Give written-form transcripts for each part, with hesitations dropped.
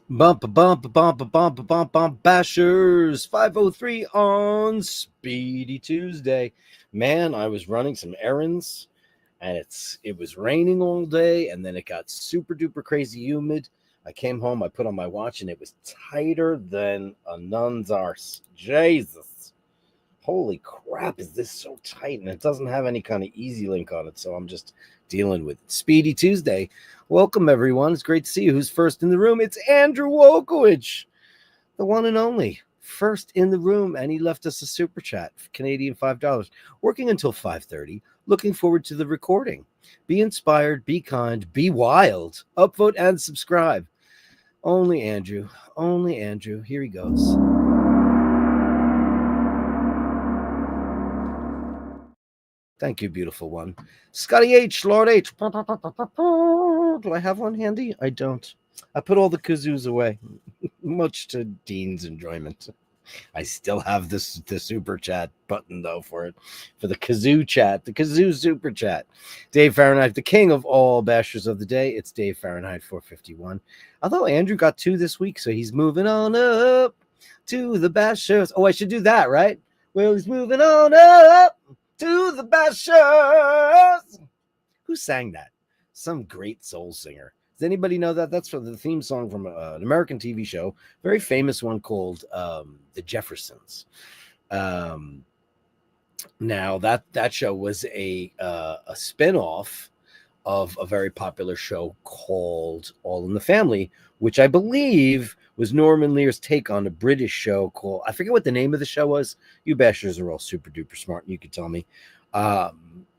Bump, Bashers 503 on Speedy Tuesday. Man, I was running some errands and it was raining all day, and then it got super duper crazy humid. I came home, I put on my watch, and it was tighter than a nun's arse. Jesus. Holy crap, is this so tight? And it doesn't have any kind of easy link on it, so I'm just dealing with it. Speedy Tuesday. Welcome, everyone. It's great to see you. Who's first in the room? It's Andrew Wolkowicz, the one and only. First in the room, and he left us a super chat, Canadian $5, working until 5:30. Looking forward to the recording. Be inspired, be kind, be wild. Upvote and subscribe. Only Andrew. Only Andrew. Here he goes. Thank you, beautiful one. Scotty H, Lord H. Do I have one handy? I don't. I put all the kazoos away, much to Dean's enjoyment. I still have the super chat button, though, for the kazoo chat, the kazoo super chat. Dave Fahrenheit, the king of all bashers of the day. It's Dave Fahrenheit 451. Although Andrew got 2 this week, so he's moving on up to the bashers. Oh, I should do that, right? Well, he's moving on up to the bashers. Who sang that? Some great soul singer. Does anybody know that? That's from the theme song from an American TV show, very famous one called The Jeffersons. Now that show was a spinoff of a very popular show called All in the Family, which I believe was Norman Lear's take on a British show called, I forget what the name of the show was. You bashers are all super duper smart, and you could tell me.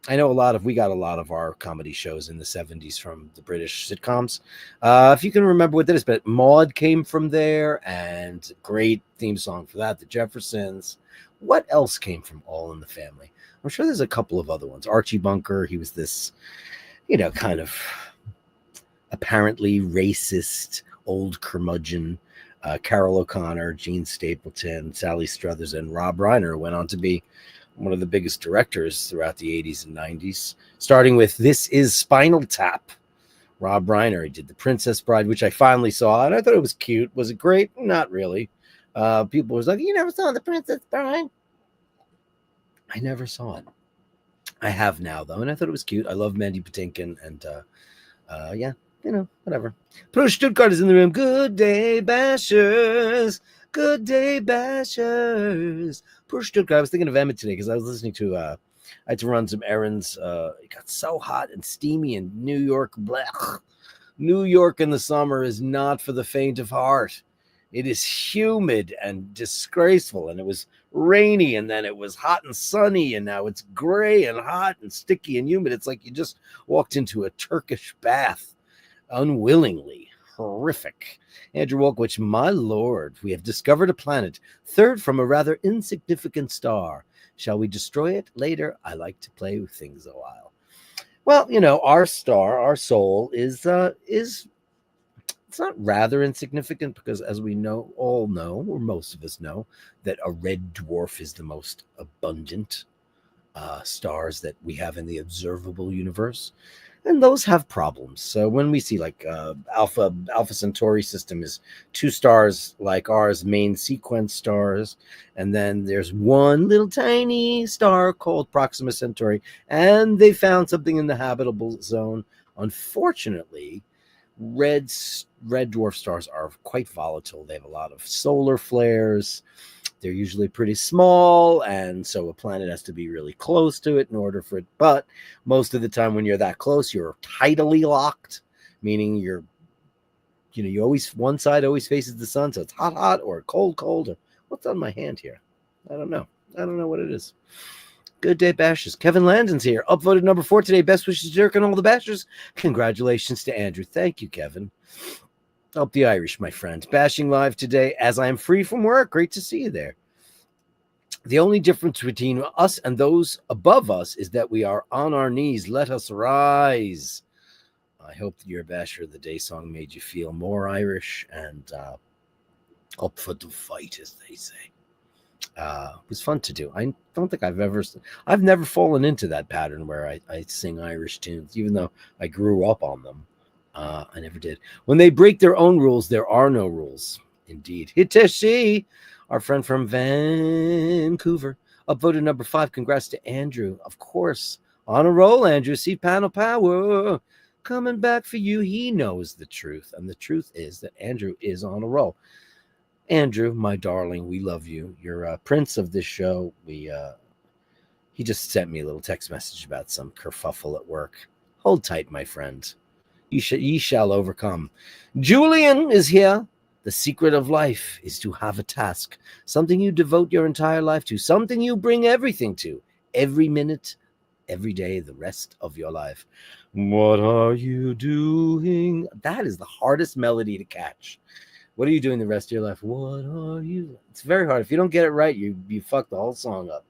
I know we got a lot of our comedy shows in the 70s from the British sitcoms. If you can remember what that is, but Maude came from there, and great theme song for that, The Jeffersons. What else came from All in the Family? I'm sure there's a couple of other ones. Archie Bunker, he was this, kind of apparently racist old curmudgeon. Carol O'Connor, Gene Stapleton, Sally Struthers, and Rob Reiner went on to be one of the biggest directors throughout the 80s and 90s, starting with This Is Spinal Tap. Rob Reiner, he did The Princess Bride, which I finally saw, and I thought it was cute. Was it great? Not really. People was like, you never saw The Princess Bride? I never saw it. I have now, though, and I thought it was cute. I love Mandy Patinkin, and yeah, whatever. Bruce Stuttgart is in the room. Good day, bashers. Good day, bashers. Bruce Stuttgart. I was thinking of Emmett today because I was listening to, I had to run some errands. It got so hot and steamy in New York. Blech. New York in the summer is not for the faint of heart. It is humid and disgraceful, and it was rainy, and then it was hot and sunny, and now it's gray and hot and sticky and humid. It's like you just walked into a Turkish bath unwillingly. Horrific. Andrew Wolkowicz, my lord, we have discovered a planet, third from a rather insignificant star. Shall we destroy it later? I like to play with things a while. Well, our star, our soul is it's not rather insignificant, because as we all know, or most of us know, that a red dwarf is the most abundant stars that we have in the observable universe. And those have problems. So when we see like Alpha Centauri system is 2 stars like ours, main sequence stars, and then there's one little tiny star called Proxima Centauri, and they found something in the habitable zone. Unfortunately, red dwarf stars are quite volatile. They have a lot of solar flares. They're usually pretty small, and so a planet has to be really close to it in order for it. But most of the time when you're that close, you're tidally locked, meaning you always, one side always faces the sun, so it's hot, or cold. Or what's on my hand here? I don't know what it is. Good day, bashers. Kevin Landon's here. Upvoted number 4 today. Best wishes to Dirk and all the bashers. Congratulations to Andrew. Thank you, Kevin. Up the Irish, my friend. Bashing live today as I am free from work. Great to see you there. The only difference between us and those above us is that we are on our knees. Let us rise. I hope that your Basher of the Day song made you feel more Irish and up for the fight, as they say. It was fun to do. I don't think I've never fallen into that pattern where I sing Irish tunes, even though I grew up on them. I never did. When they break their own rules, there are no rules. Indeed. Hiteshi, our friend from Vancouver, upvoted number 5. Congrats to Andrew. Of course. On a roll, Andrew. See panel power. Coming back for you. He knows the truth. And the truth is that Andrew is on a roll. Andrew, my darling, we love you. You're a prince of this show. He just sent me a little text message about some kerfuffle at work. Hold tight, my friend. Ye shall overcome. Julian is here. The secret of life is to have a task, something you devote your entire life to, something you bring everything to, every minute, every day, the rest of your life. What are you doing? That is the hardest melody to catch. What are you doing the rest of your life? What are you? It's very hard. If you don't get it right, you fuck the whole song up.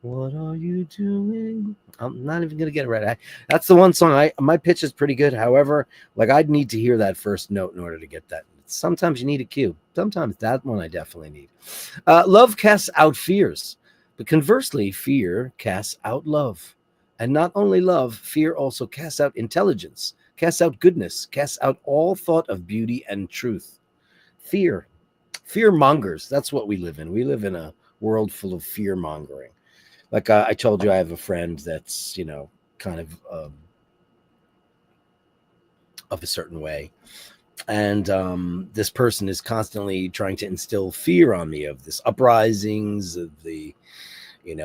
What are you doing? I'm not even gonna get it right. That's the one song. My pitch is pretty good. However, like I'd need to hear that first note in order to get that. Sometimes you need a cue. Sometimes that one I definitely need. Love casts out fears, but conversely, fear casts out love. And not only love, fear also casts out intelligence, casts out goodness, casts out all thought of beauty and truth. Fear mongers. That's what we live in. We live in a world full of fear mongering. Like I told you, I have a friend that's, kind of a certain way. And this person is constantly trying to instill fear on me of this uprisings, of the, the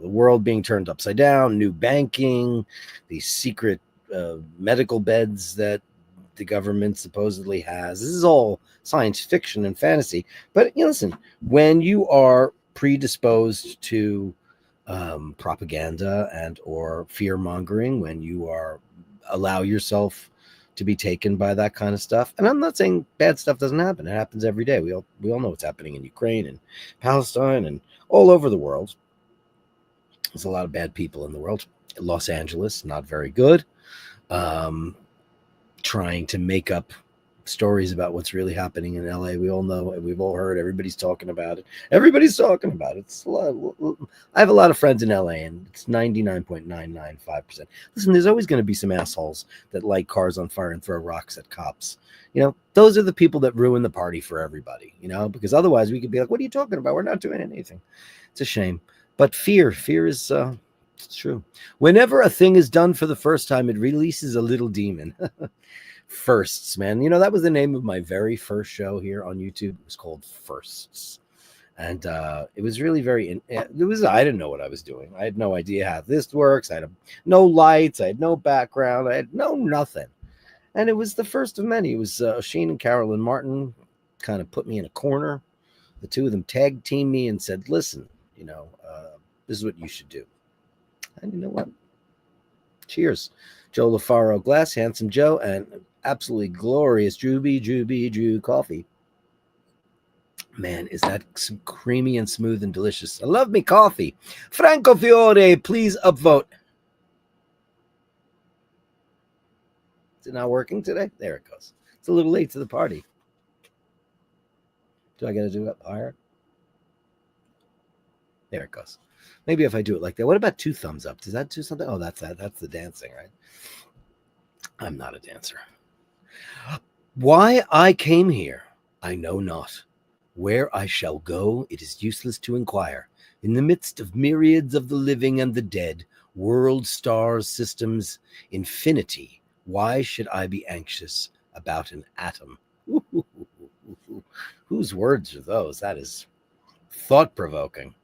world being turned upside down, new banking, these secret medical beds that the government supposedly has. This is all science fiction and fantasy. But listen, when you are predisposed to propaganda and or fear mongering, when you allow yourself to be taken by that kind of stuff, and I'm not saying bad stuff doesn't happen. It happens every day. We all know what's happening in Ukraine and Palestine and all over the world. There's a lot of bad people in the world. Los Angeles, not very good. Trying to make up stories about what's really happening in LA. We all know, we've all heard, everybody's talking about it. It's a lot. I have a lot of friends in LA, and it's 99.995%. Listen, there's always going to be some assholes that light cars on fire and throw rocks at cops. Those are the people that ruin the party for everybody, because otherwise we could be like, what are you talking about? We're not doing anything. It's a shame. But fear is it's true. Whenever a thing is done for the first time, it releases a little demon. Firsts, man. That was the name of my very first show here on YouTube. It was called Firsts. And it was really I didn't know what I was doing. I had no idea how this works. I had no lights. I had no background. I had nothing. And it was the first of many. It was Shane and Carolyn Martin kind of put me in a corner. The two of them tag teamed me and said, listen, this is what you should do. And you know what? Cheers. Joe LaFaro Glass, Handsome Joe, and absolutely glorious Drew coffee. Man, is that creamy and smooth and delicious. I love me coffee. Franco Fiore, please upvote. Is it not working today? There it goes. It's a little late to the party. Do I got to do it higher? There it goes. Maybe if I do it like that. What about 2 thumbs up? Does that do something? Oh, that's that. That's the dancing, right? I'm not a dancer. Why I came here, I know not. Where I shall go, it is useless to inquire. In the midst of myriads of the living and the dead, worlds, stars, systems, infinity, why should I be anxious about an atom? Whose words are those? That is thought-provoking.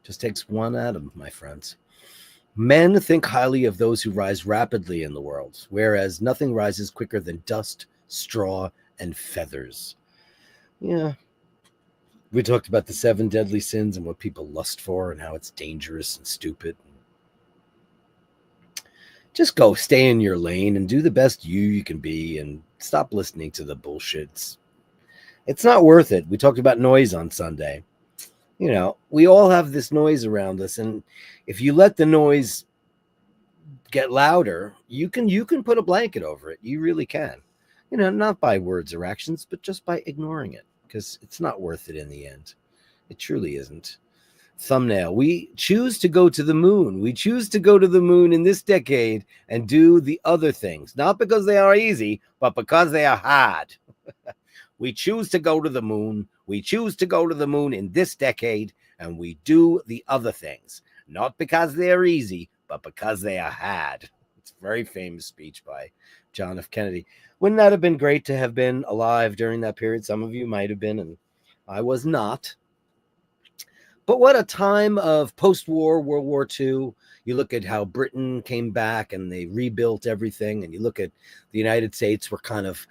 Just takes one atom, my friends. Men think highly of those who rise rapidly in the world, whereas nothing rises quicker than dust, straw, and feathers. Yeah. We talked about the 7 deadly sins and what people lust for and how it's dangerous and stupid. Just go stay in your lane and do the best you can be and stop listening to the bullshit. It's not worth it. We talked about noise on Sunday. We all have this noise around us, and if you let the noise get louder, you can put a blanket over it. You really can. Not by words or actions, but just by ignoring it, because it's not worth it in the end. It truly isn't. Thumbnail. We choose to go to the moon. We choose to go to the moon in this decade and do the other things, not because they are easy, but because they are hard. We choose to go to the moon. We choose to go to the moon in this decade, and we do the other things, not because they're easy, but because they are hard. It's a very famous speech by John F. Kennedy. Wouldn't that have been great to have been alive during that period? Some of you might have been, and I was not. But what a time of post-war World War II. You look at how Britain came back and they rebuilt everything, and you look at the United States were kind of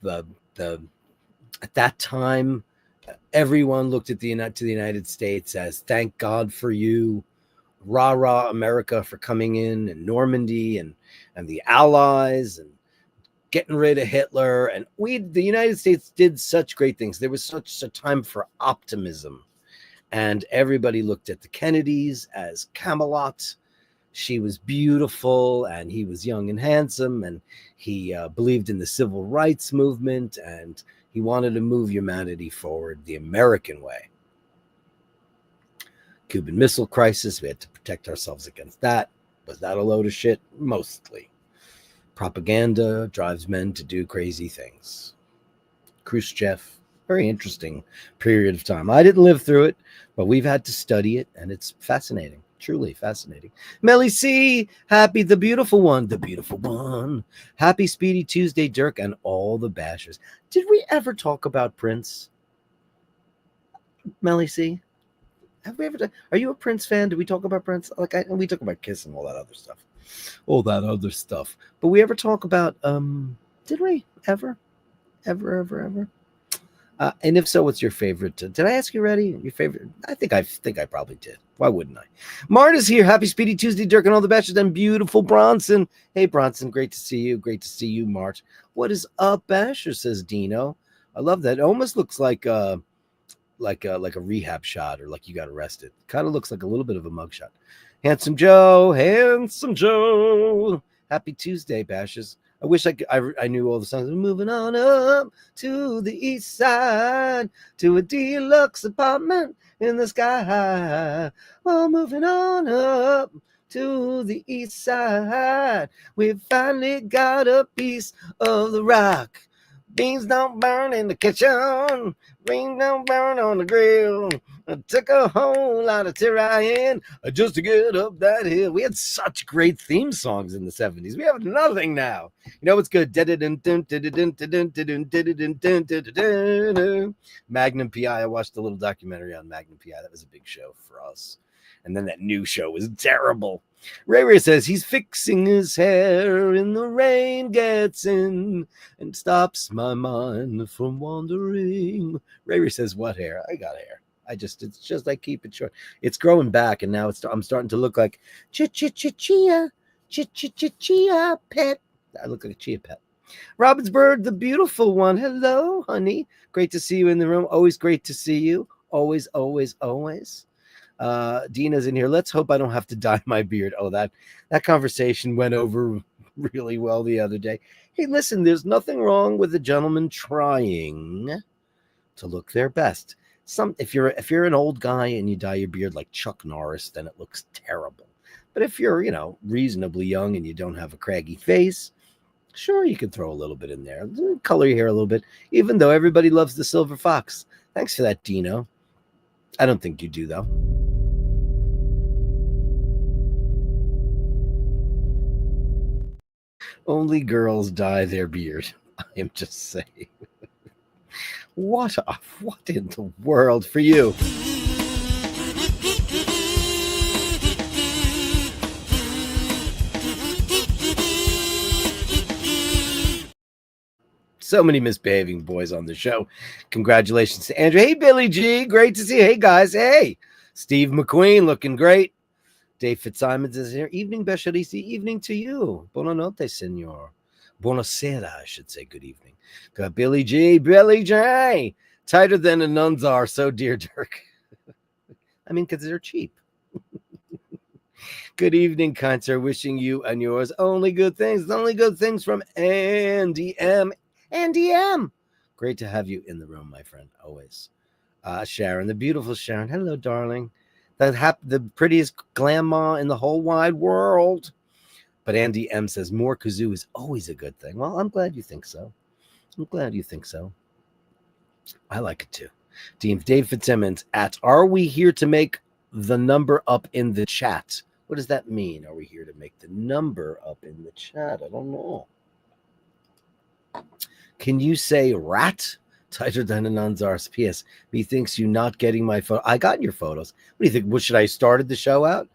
the at that time, everyone looked at the United States as thank God for you, rah rah America for coming in, and Normandy and the Allies and getting rid of Hitler. And the United States did such great things. There was such a time for optimism, and everybody looked at the Kennedys as Camelot. She was beautiful, and he was young and handsome, and he believed in the civil rights movement, and he wanted to move humanity forward the American way. Cuban Missile Crisis, we had to protect ourselves against that. Was that a load of shit? Mostly. Propaganda drives men to do crazy things. Khrushchev, very interesting period of time. I didn't live through it, but we've had to study it, and it's fascinating. Truly fascinating. Melly C, happy the beautiful one. Happy Speedy Tuesday, Dirk, and all the bashers. Did we ever talk about Prince? Melly C, have we ever? Are you a Prince fan? Did we talk about Prince? We talk about Kiss and all that other stuff. But we ever talk about? Did we ever? And if so, what's your favorite? Did I ask you already? Your favorite? I think I probably did. Why wouldn't I? Marta's here. Happy Speedy Tuesday, Dirk, and all the bashers, and beautiful Bronson. Hey, Bronson, great to see you. Great to see you, Mart. What is up, Basher? Says Dino. I love that. It almost looks like a rehab shot, or like you got arrested. Kind of looks like a little bit of a mugshot. Handsome Joe. Happy Tuesday, Bashers. I wish I knew all the songs. Moving on up to the east side, to a deluxe apartment in the sky. Oh, moving on up to the east side. We finally got a piece of the rock. Beans don't burn in the kitchen. Beans don't burn on the grill. I took a whole lot of trying just to get up that hill. We had such great theme songs in the 70s. We have nothing now. You know what's good? Magnum PI. I watched a little documentary on Magnum PI. That was a big show for us. And then that new show was terrible. Ray says he's fixing his hair and the rain gets in and stops my mind from wandering. Ray says, what hair? I got hair. It's just I keep it short. It's growing back, and now I'm starting to look like chia pet. I look like a chia pet. Robin's Bird, the beautiful one. Hello, honey. Great to see you in the room. Always great to see you. Always. Dina's in here. Let's hope I don't have to dye my beard. Oh, that conversation went over really well the other day. Hey, listen, there's nothing wrong with a gentleman trying to look their best. If you're an old guy and you dye your beard like Chuck Norris, then it looks terrible. But if you're, reasonably young and you don't have a craggy face, sure, you can throw a little bit in there. Color your hair a little bit, even though everybody loves the silver fox. Thanks for that, Dino. I don't think you do, though. Only girls dye their beard. I am just saying. What in the world for you? So many misbehaving boys on the show. Congratulations to Andrew. Hey, Billy G. Great to see you. Hey, guys. Hey, Steve McQueen looking great. Dave Fitzsimons is here. Evening, Basharisi. Evening to you. Buonanotte, senor. Buonasera, I should say. Good evening. Got Billy G. Billy J. Tighter than the nuns are. So dear Dirk. I mean, because they're cheap. Good evening, kind sir. Wishing you and yours only good things. Only good things from Andy M. Andy M. Great to have you in the room, my friend. Always. Sharon, the beautiful Sharon. Hello, darling. the prettiest grandma in the whole wide world. But Andy M says more kazoo is always a good thing. Well, I'm glad you think so. I'm glad you think so. I like it too. Dave Fitzsimmons at Are we here to make the number up in the chat? What does that mean? Are we here to make the number up in the chat? I don't know. Can you say rat? Tighter than an Anzar's PS. He thinks you not getting my photo. I got your photos. What do you think? What should I started the show out?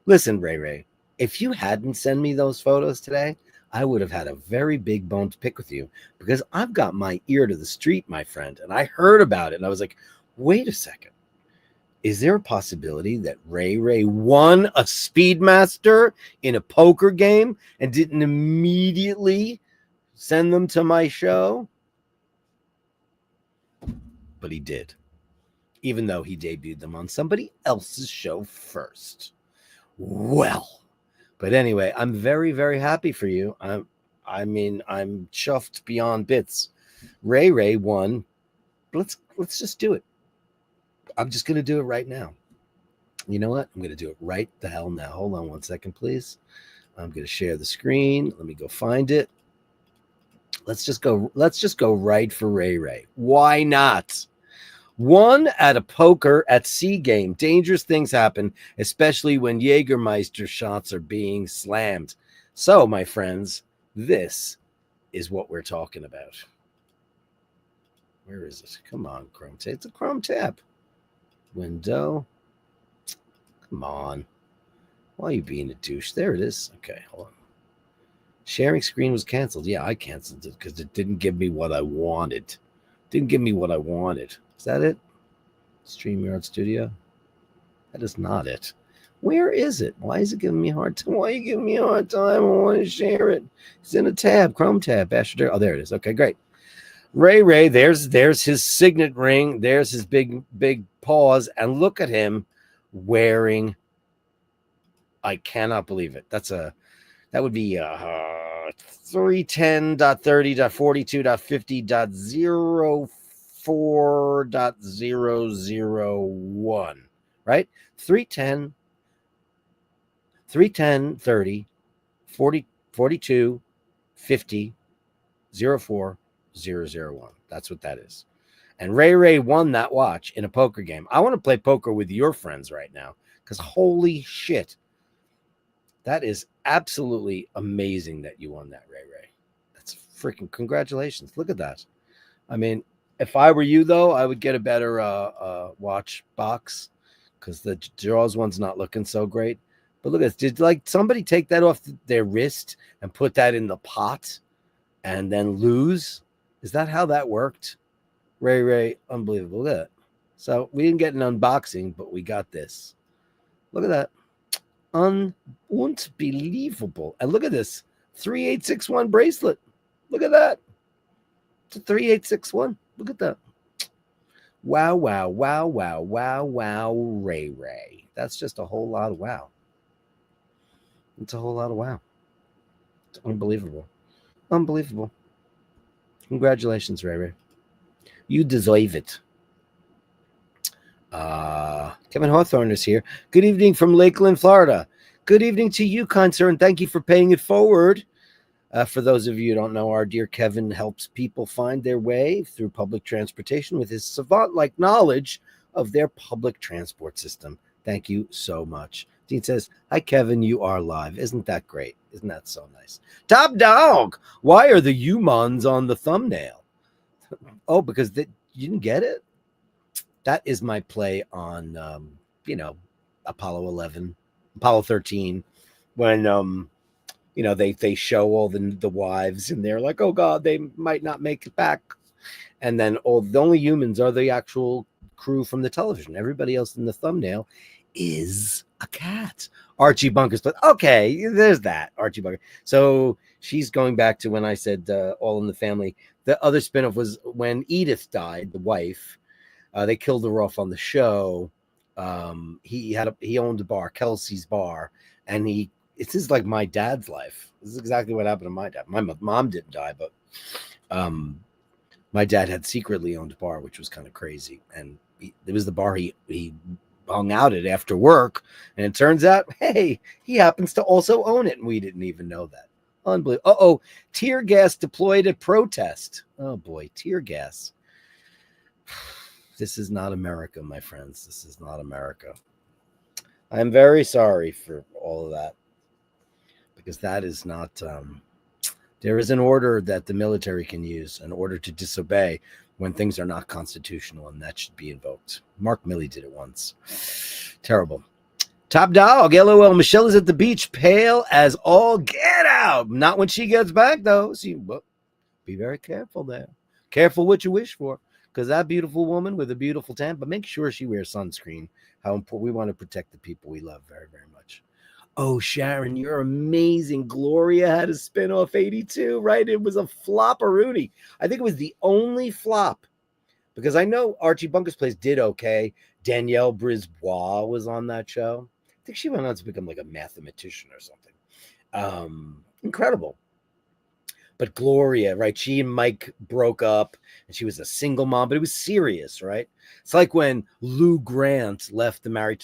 Listen, Ray, if you hadn't sent me those photos today, I would have had a very big bone to pick with you because I've got my ear to the street, my friend. And I heard about it and I was like, wait a second. Is there a possibility that Ray won a Speedmaster in a poker game and didn't immediately send them to my show? But he did, even though he debuted them on somebody else's show first. Well, but anyway, I'm very, very happy for you. I'm chuffed beyond bits. Ray won. Let's just do it. I'm just going to do it right now. You know what? I'm going to do it right the hell now. Hold on one second, please. I'm going to share the screen. Let me go find it. Let's just go right for Ray. Why not? One at a poker at sea game. Dangerous things happen, especially when Jägermeister shots are being slammed. So, my friends, this is what we're talking about. Where is it? Come on, Chrome tab. It's a Chrome tab. Window. Come on. Why are you being a douche? There it is. Okay, hold on. Sharing screen was canceled. Yeah, I canceled it because it didn't give me what I wanted. Is that it? StreamYard Studio? That is not it. Where is it? Why is it giving me a hard time? Why are you giving me a hard time? I want to share it. It's in a tab, Chrome tab, Basherdirk. Oh, there it is. Okay, great. Ray, there's his signet ring. There's his big paws. And look at him wearing, I cannot believe it. That would be 310.30.42.50.04.001, right? 310.30, 40, 42, 50, 04, 001. That's what that is. And Ray won that watch in a poker game. I want to play poker with your friends right now because holy shit. That is absolutely amazing that you won that, Ray. That's freaking congratulations. Look at that. I mean, if I were you, though, I would get a better watch box because the Jaws one's not looking so great. But look at this. Did somebody take that off their wrist and put that in the pot and then lose? Is that how that worked? Ray, unbelievable. Look at that. So we didn't get an unboxing, but we got this. Look at that. Unbelievable. And look at this 3861 bracelet. Look at that. It's a 3861. Look at that. Wow, Ray. That's just a whole lot of wow. It's a whole lot of wow. It's unbelievable. Congratulations, Ray. You deserve it. Kevin Hawthorne is here. Good evening from Lakeland, Florida. Good evening to you, kind sir, and thank you for paying it forward. For those of you who don't know, our dear Kevin helps people find their way through public transportation with his savant-like knowledge of their public transport system. Thank you so much. Dean says, hi, Kevin, you are live. Isn't that great? Isn't that so nice? Top dog, why are the humans on the thumbnail? Oh, because you didn't get it? That is my play on, Apollo 13, when, they show all the wives and they're like, oh, God, they might not make it back. And then the only humans are the actual crew from the television. Everybody else in the thumbnail is a cat. Archie Bunker's, but okay, there's that. Archie Bunker. So she's going back to when I said All in the Family. The other spinoff was when Edith died, the wife. They killed her off on the show. He owned a bar, Kelsey's Bar, and this is like my dad's life. This is exactly what happened to my dad. My mom didn't die, but my dad had secretly owned a bar, which was kind of crazy. And it was the bar he hung out at after work, and it turns out, hey, he happens to also own it, and we didn't even know that. Unbelievable. Tear gas deployed at protest. Oh boy, tear gas. This is not America, my friends. This is not America. I'm very sorry for all of that, because that is not. There is an order that the military can use, an order to disobey when things are not constitutional, and that should be invoked. Mark Milley did it once. Terrible. Top dog, LOL. Michelle is at the beach, pale as all get out. Not when she gets back, though. Be very careful there. Careful what you wish for, because that beautiful woman with a beautiful tan, but make sure she wears sunscreen. How important. We want to protect the people we love very, very much. Oh, Sharon, you're amazing. Gloria had a spinoff 82, right? It was a flop-a-rooney. I think it was the only flop, because I know Archie Bunker's Place did okay. Danielle Brisbois was on that show. I think she went on to become like a mathematician or something. Incredible. But Gloria, right? She and Mike broke up, and she was a single mom, but it was serious, right? It's like when Lou Grant left the Mary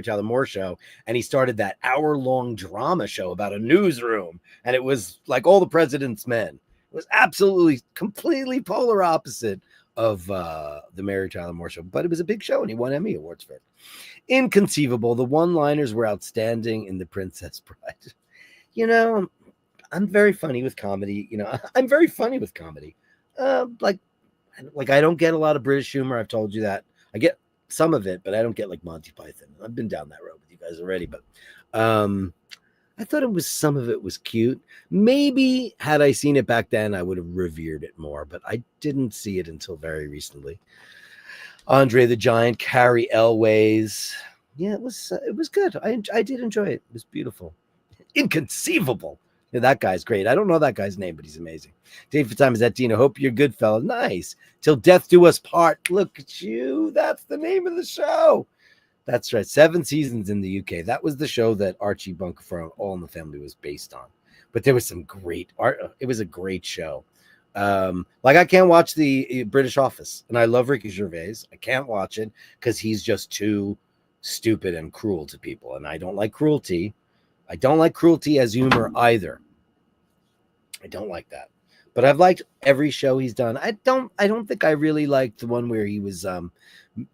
Tyler Moore show, and he started that hour-long drama show about a newsroom, and it was like All the President's Men. It was absolutely, completely polar opposite of the Mary Tyler Moore show, but it was a big show, and he won Emmy Awards for it. Inconceivable. The one-liners were outstanding in The Princess Bride. You know, I'm very funny with comedy. I'm very funny with comedy. Like I don't get a lot of British humor. I've told you that. I get some of it, but I don't get like Monty Python. I've been down that road with you guys already, but I thought some of it was cute. Maybe had I seen it back then, I would have revered it more, but I didn't see it until very recently. Andre the Giant, Carrie Elways. Yeah, it was good. I did enjoy it. It was beautiful. Inconceivable. Yeah, that guy's great. I don't know that guy's name, but he's amazing. Dave for time is that Dina. Hope you're good, fella. Nice. Till death do us part. Look at you. That's the name of the show. That's right. 7 seasons in the UK. That was the show that Archie Bunker from All in the Family was based on. But there was some great art. It was a great show. Like I can't watch the British Office, and I love Ricky Gervais. I can't watch it because he's just too stupid and cruel to people, and I don't like cruelty. I don't like cruelty as humor either. I don't like that. But I've liked every show he's done. I don't think I really liked the one where he was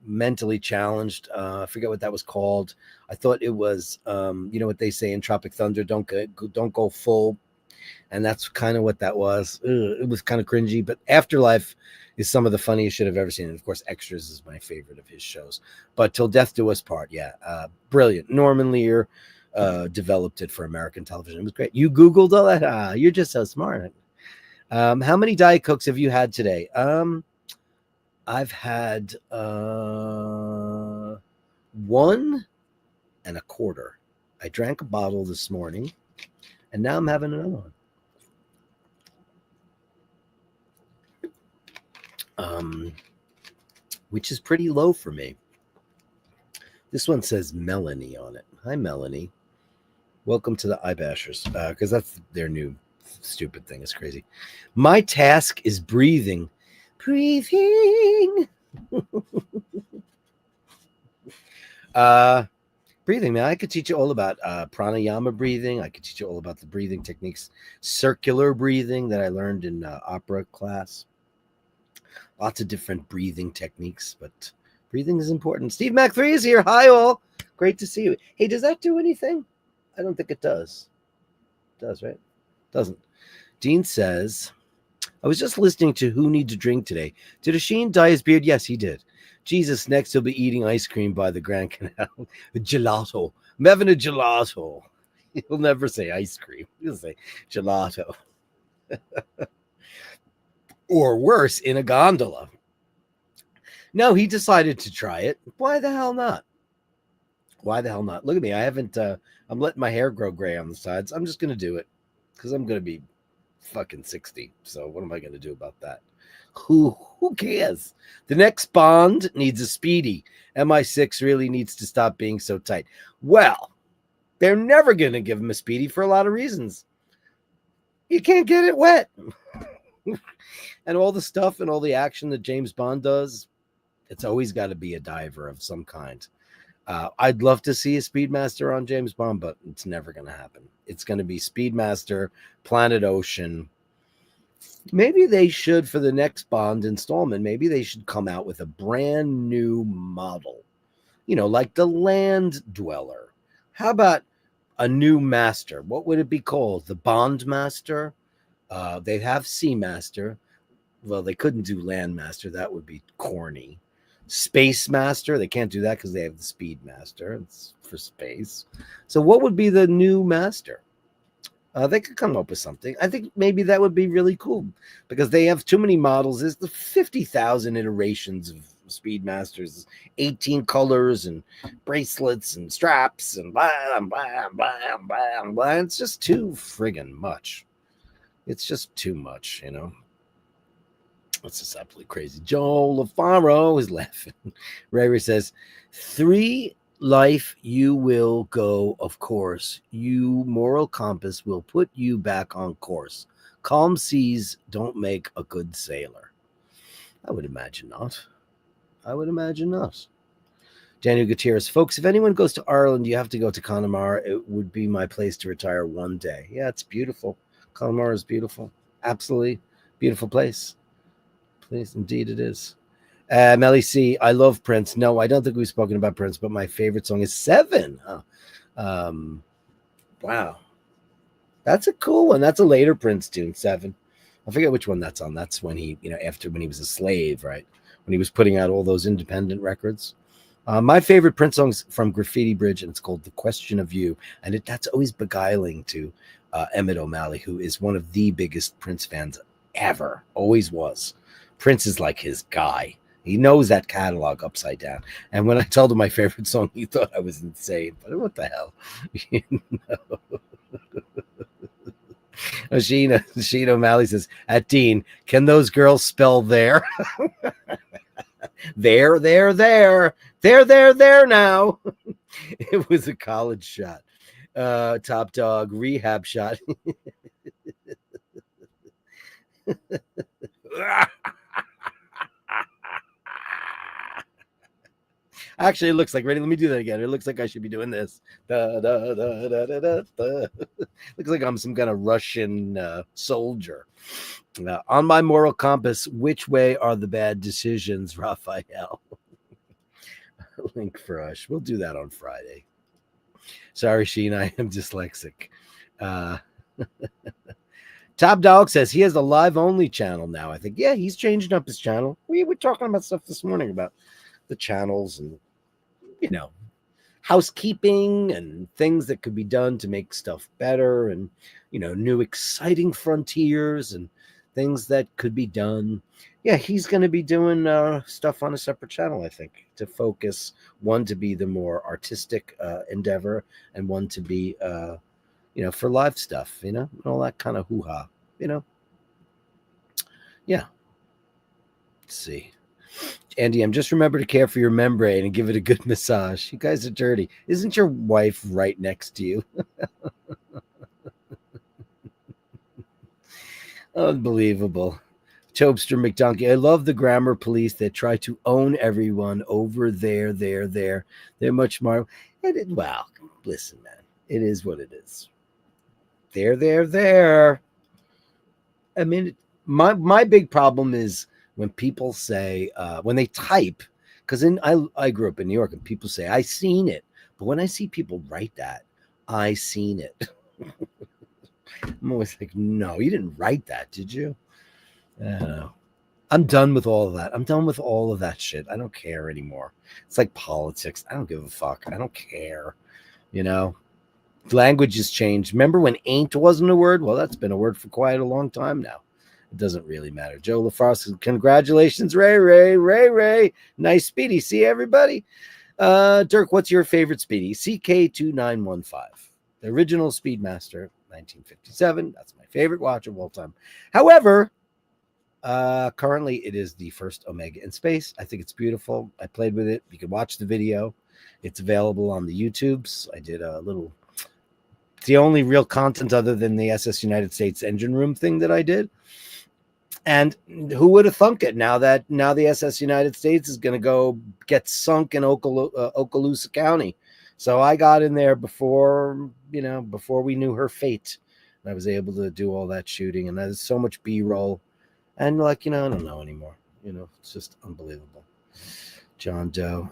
mentally challenged. I forget what that was called. I thought it was you know what they say in Tropic Thunder, don't go full. And that's kind of what that was. It was kind of cringy, but Afterlife is some of the funniest shit I've ever seen. And of course, Extras is my favorite of his shows. But Till Death Do Us Part, yeah, brilliant. Norman Lear developed it for American television. It was great. You Googled all that? You're just so smart. How many Diet Cokes have you had today? I've had 1 1/4. I drank a bottle this morning, and now I'm having another one. Which is pretty low for me. This one says Melanie on it. Hi, Melanie. Welcome to the iBashers, because that's their new stupid thing. It's crazy. My task is breathing. Breathing, man. I could teach you all about pranayama breathing. I could teach you all about the breathing techniques, circular breathing that I learned in opera class. Lots of different breathing techniques, but breathing is important. Steve Mac 3 is here. Hi, all. Great to see you. Hey, does that do anything? I don't think it does. It does, right? Doesn't. Dean says, I was just listening to Who Need to Drink today. Did Asheen dye his beard? Yes, he did. Jesus, next he'll be eating ice cream by the Grand Canal. Gelato. I'm having a gelato. He'll never say ice cream. He'll say gelato. Or worse, in a gondola. No, he decided to try it. Why the hell not? Why the hell not? Look at me. I haven't, I'm letting my hair grow gray on the sides. I'm just going to do it because I'm going to be fucking 60. So what am I going to do about that? Who cares? The next Bond needs a Speedy. MI6 really needs to stop being so tight. Well, they're never going to give him a Speedy for a lot of reasons. You can't get it wet. And all the stuff and all the action that James Bond does, it's always got to be a diver of some kind. I'd love to see a Speedmaster on James Bond, but it's never going to happen. It's going to be Speedmaster, Planet Ocean. Maybe they should, for the next Bond installment, maybe they should come out with a brand new model, like the Land Dweller. How about a new master? What would it be called? The Bond Master? They have Seamaster. Well, they couldn't do Land Master. That would be corny. Space Master. They can't do that because they have the Speed Master. It's for space. So what would be the new master? They could come up with something. I think maybe that would be really cool because they have too many models. There's the 50,000 iterations of Speedmasters, 18 colors and bracelets and straps and blah, blah, blah, blah, blah. It's just too friggin' much. It's just too much, It's just absolutely crazy. Joel LaFaro is laughing. Ray says, 3 life you will go, of course. You moral compass will put you back on course. Calm seas don't make a good sailor. I would imagine not. Daniel Gutierrez, folks, if anyone goes to Ireland, you have to go to Connemara. It would be my place to retire one day. Yeah, it's beautiful. Connemara is beautiful. Absolutely beautiful place. Please, indeed it is. Melly C, I love Prince. No, I don't think we've spoken about Prince, but my favorite song is 7. Wow. That's a cool one. That's a later Prince tune, 7. I forget which one that's on. That's when he, after when he was a slave, right? When he was putting out all those independent records. My favorite Prince song's from Graffiti Bridge, and it's called The Question of You. And that's always beguiling to Emmett O'Malley, who is one of the biggest Prince fans ever. Always was. Prince is like his guy. He knows that catalog upside down. And when I told him my favorite song, he thought I was insane. But what the hell? Sheena O'Malley says, at Dean, can those girls spell there? There now. It was a college shot. Top Dog, rehab shot. Actually, it looks like, ready? Let me do that again. It looks like I should be doing this. Da, da, da, da, da, da, da. Looks like I'm some kind of Russian soldier. On my moral compass, which way are the bad decisions, Raphael? Link for us. We'll do that on Friday. Sorry, Sheen, I am dyslexic. Top Dog says he has a live-only channel now. I think, yeah, he's changing up his channel. We were talking about stuff this morning about the channels and, housekeeping and things that could be done to make stuff better and, new exciting frontiers and things that could be done. Yeah, he's going to be doing stuff on a separate channel, I think, to focus, one to be the more artistic endeavor and one to be, for live stuff, and all that kind of hoo-ha, Yeah. Let's see. Andy, just remember to care for your membrane and give it a good massage. You guys are dirty. Isn't your wife right next to you? Unbelievable. Tobster McDonkey, I love the grammar police that try to own everyone over there. They're much more. Well, listen, man, it is what it is. There. I mean, my big problem is when people say, when they type, because I grew up in New York and people say, I seen it. But when I see people write that, I seen it. I'm always like, no, you didn't write that, did you? I don't know. I'm done with all of that. I'm done with all of that shit. I don't care anymore. It's like politics. I don't give a fuck. I don't care. Language has changed. Remember when ain't wasn't a word? Well, that's been a word for quite a long time now. It doesn't really matter. Joe LaFrost says, congratulations, Ray. Nice Speedy. See everybody? Dirk, what's your favorite Speedy? CK2915. The original Speedmaster, 1957. That's my favorite watch of all time. However, currently it is the first Omega in space. I think it's beautiful. I played with it. You can watch the video. It's available on the YouTubes. I did a little... It's the only real content other than the SS United States engine room thing that I did. And who would have thunk it? Now the SS United States is going to go get sunk in Okaloosa County. So I got in there before we knew her fate. And I was able to do all that shooting, and there's so much B-roll. And I don't know anymore. It's just unbelievable. John Doe.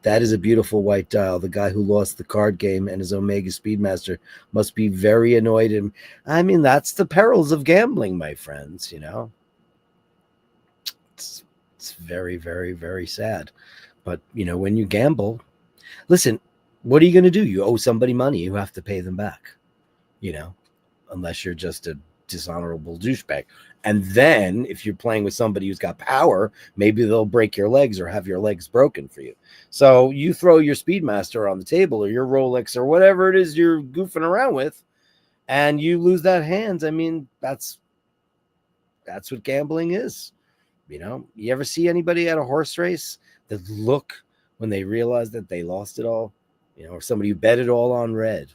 That is a beautiful white dial. The guy who lost the card game and his Omega Speedmaster must be very annoyed. I mean, that's the perils of gambling, my friends, It's very, very, very sad. But, when you gamble, listen, what are you going to do? You owe somebody money. You have to pay them back, unless you're just a dishonorable douchebag. And then if you're playing with somebody who's got power, maybe they'll break your legs or have your legs broken for you. So you throw your Speedmaster on the table or your Rolex or whatever it is you're goofing around with, and you lose that hand. I mean, that's what gambling is. You ever see anybody at a horse race that look when they realize that they lost it all? Or somebody who bet it all on red.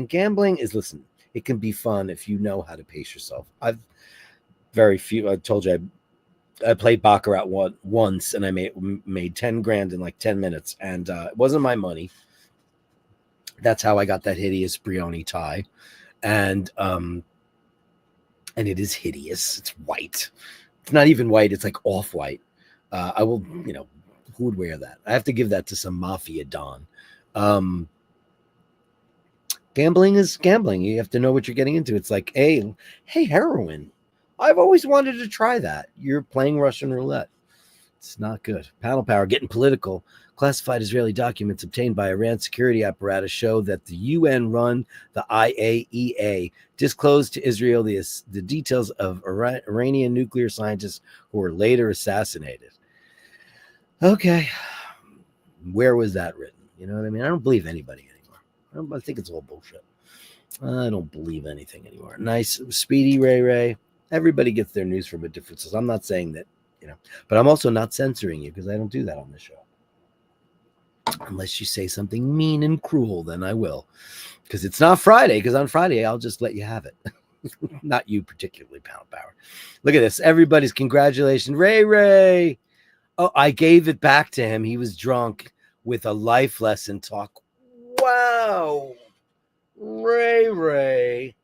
Gambling is, listen, it can be fun if you know how to pace yourself. I told you I played Baccarat once, and I made 10 grand in like 10 minutes, and it wasn't my money. That's how I got that hideous Brioni tie. And it is hideous. It's white. It's not even white. It's like off-white. I will, who would wear that? I have to give that to some mafia don. Gambling is gambling. You have to know what you're getting into. It's like, hey, heroin. I've always wanted to try that. You're playing Russian roulette. It's not good. Panel power, getting political. Classified Israeli documents obtained by Iran security apparatus show that the UN-run, the IAEA, disclosed to Israel the details of Iranian nuclear scientists who were later assassinated. Okay. Where was that written? You know what I mean? I don't believe anybody anymore. I think it's all bullshit. I don't believe anything anymore. Nice. Speedy, Ray. Everybody gets their news from a different source. I'm not saying that, but I'm also not censoring you because I don't do that on the show. Unless you say something mean and cruel, then I will. Because it's not Friday, because on Friday, I'll just let you have it. Not you particularly, Pound Power. Look at this. Everybody's congratulations. Ray. Oh, I gave it back to him. He was drunk with a life lesson talk. Wow. Ray.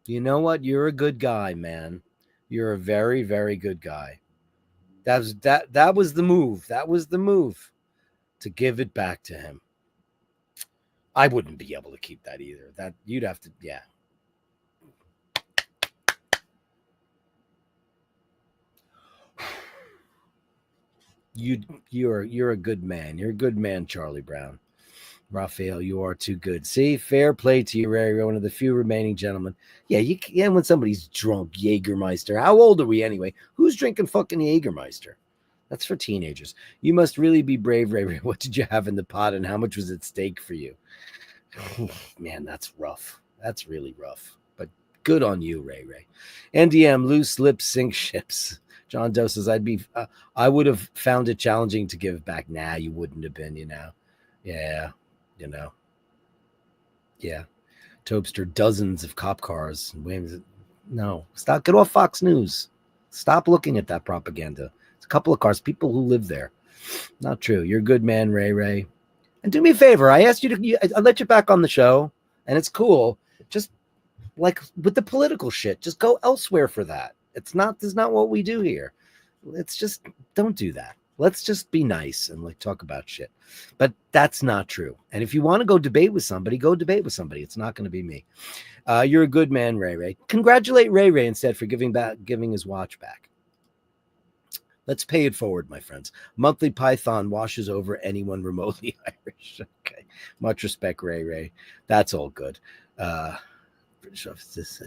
You know what? You're a good guy, man. You're a very, very good guy. That was the move. That was the move to give it back to him. I wouldn't be able to keep that either. That you'd have to, yeah. You're a good man. You're a good man, Charlie Brown. Raphael, you are too good. See, fair play to you, Ray, one of the few remaining gentlemen. Yeah, when somebody's drunk, Jägermeister. How old are we anyway? Who's drinking fucking Jägermeister? That's for teenagers. You must really be brave, Ray. What did you have in the pot, and how much was at stake for you? Man, that's rough. That's really rough. But good on you, Ray. NDM, loose lips sink ships. John Doe says, I would have found it challenging to give back. Nah, you wouldn't have been, Yeah. Yeah. Tobster, dozens of cop cars. No, stop. Get off Fox News. Stop looking at that propaganda. It's a couple of cars, people who live there. Not true. You're a good man, Ray. And do me a favor. I asked you I let you back on the show, and it's cool. Just like with the political shit, just go elsewhere for that. That's not what we do here. Let's just don't do that. Let's just be nice and talk about shit. But that's not true. And if you want to go debate with somebody, go debate with somebody. It's not going to be me. You're a good man, Ray. Congratulate Ray instead for giving his watch back. Let's pay it forward, my friends. Monthly Python washes over anyone remotely Irish. Okay. Much respect, Ray. That's all good. British office.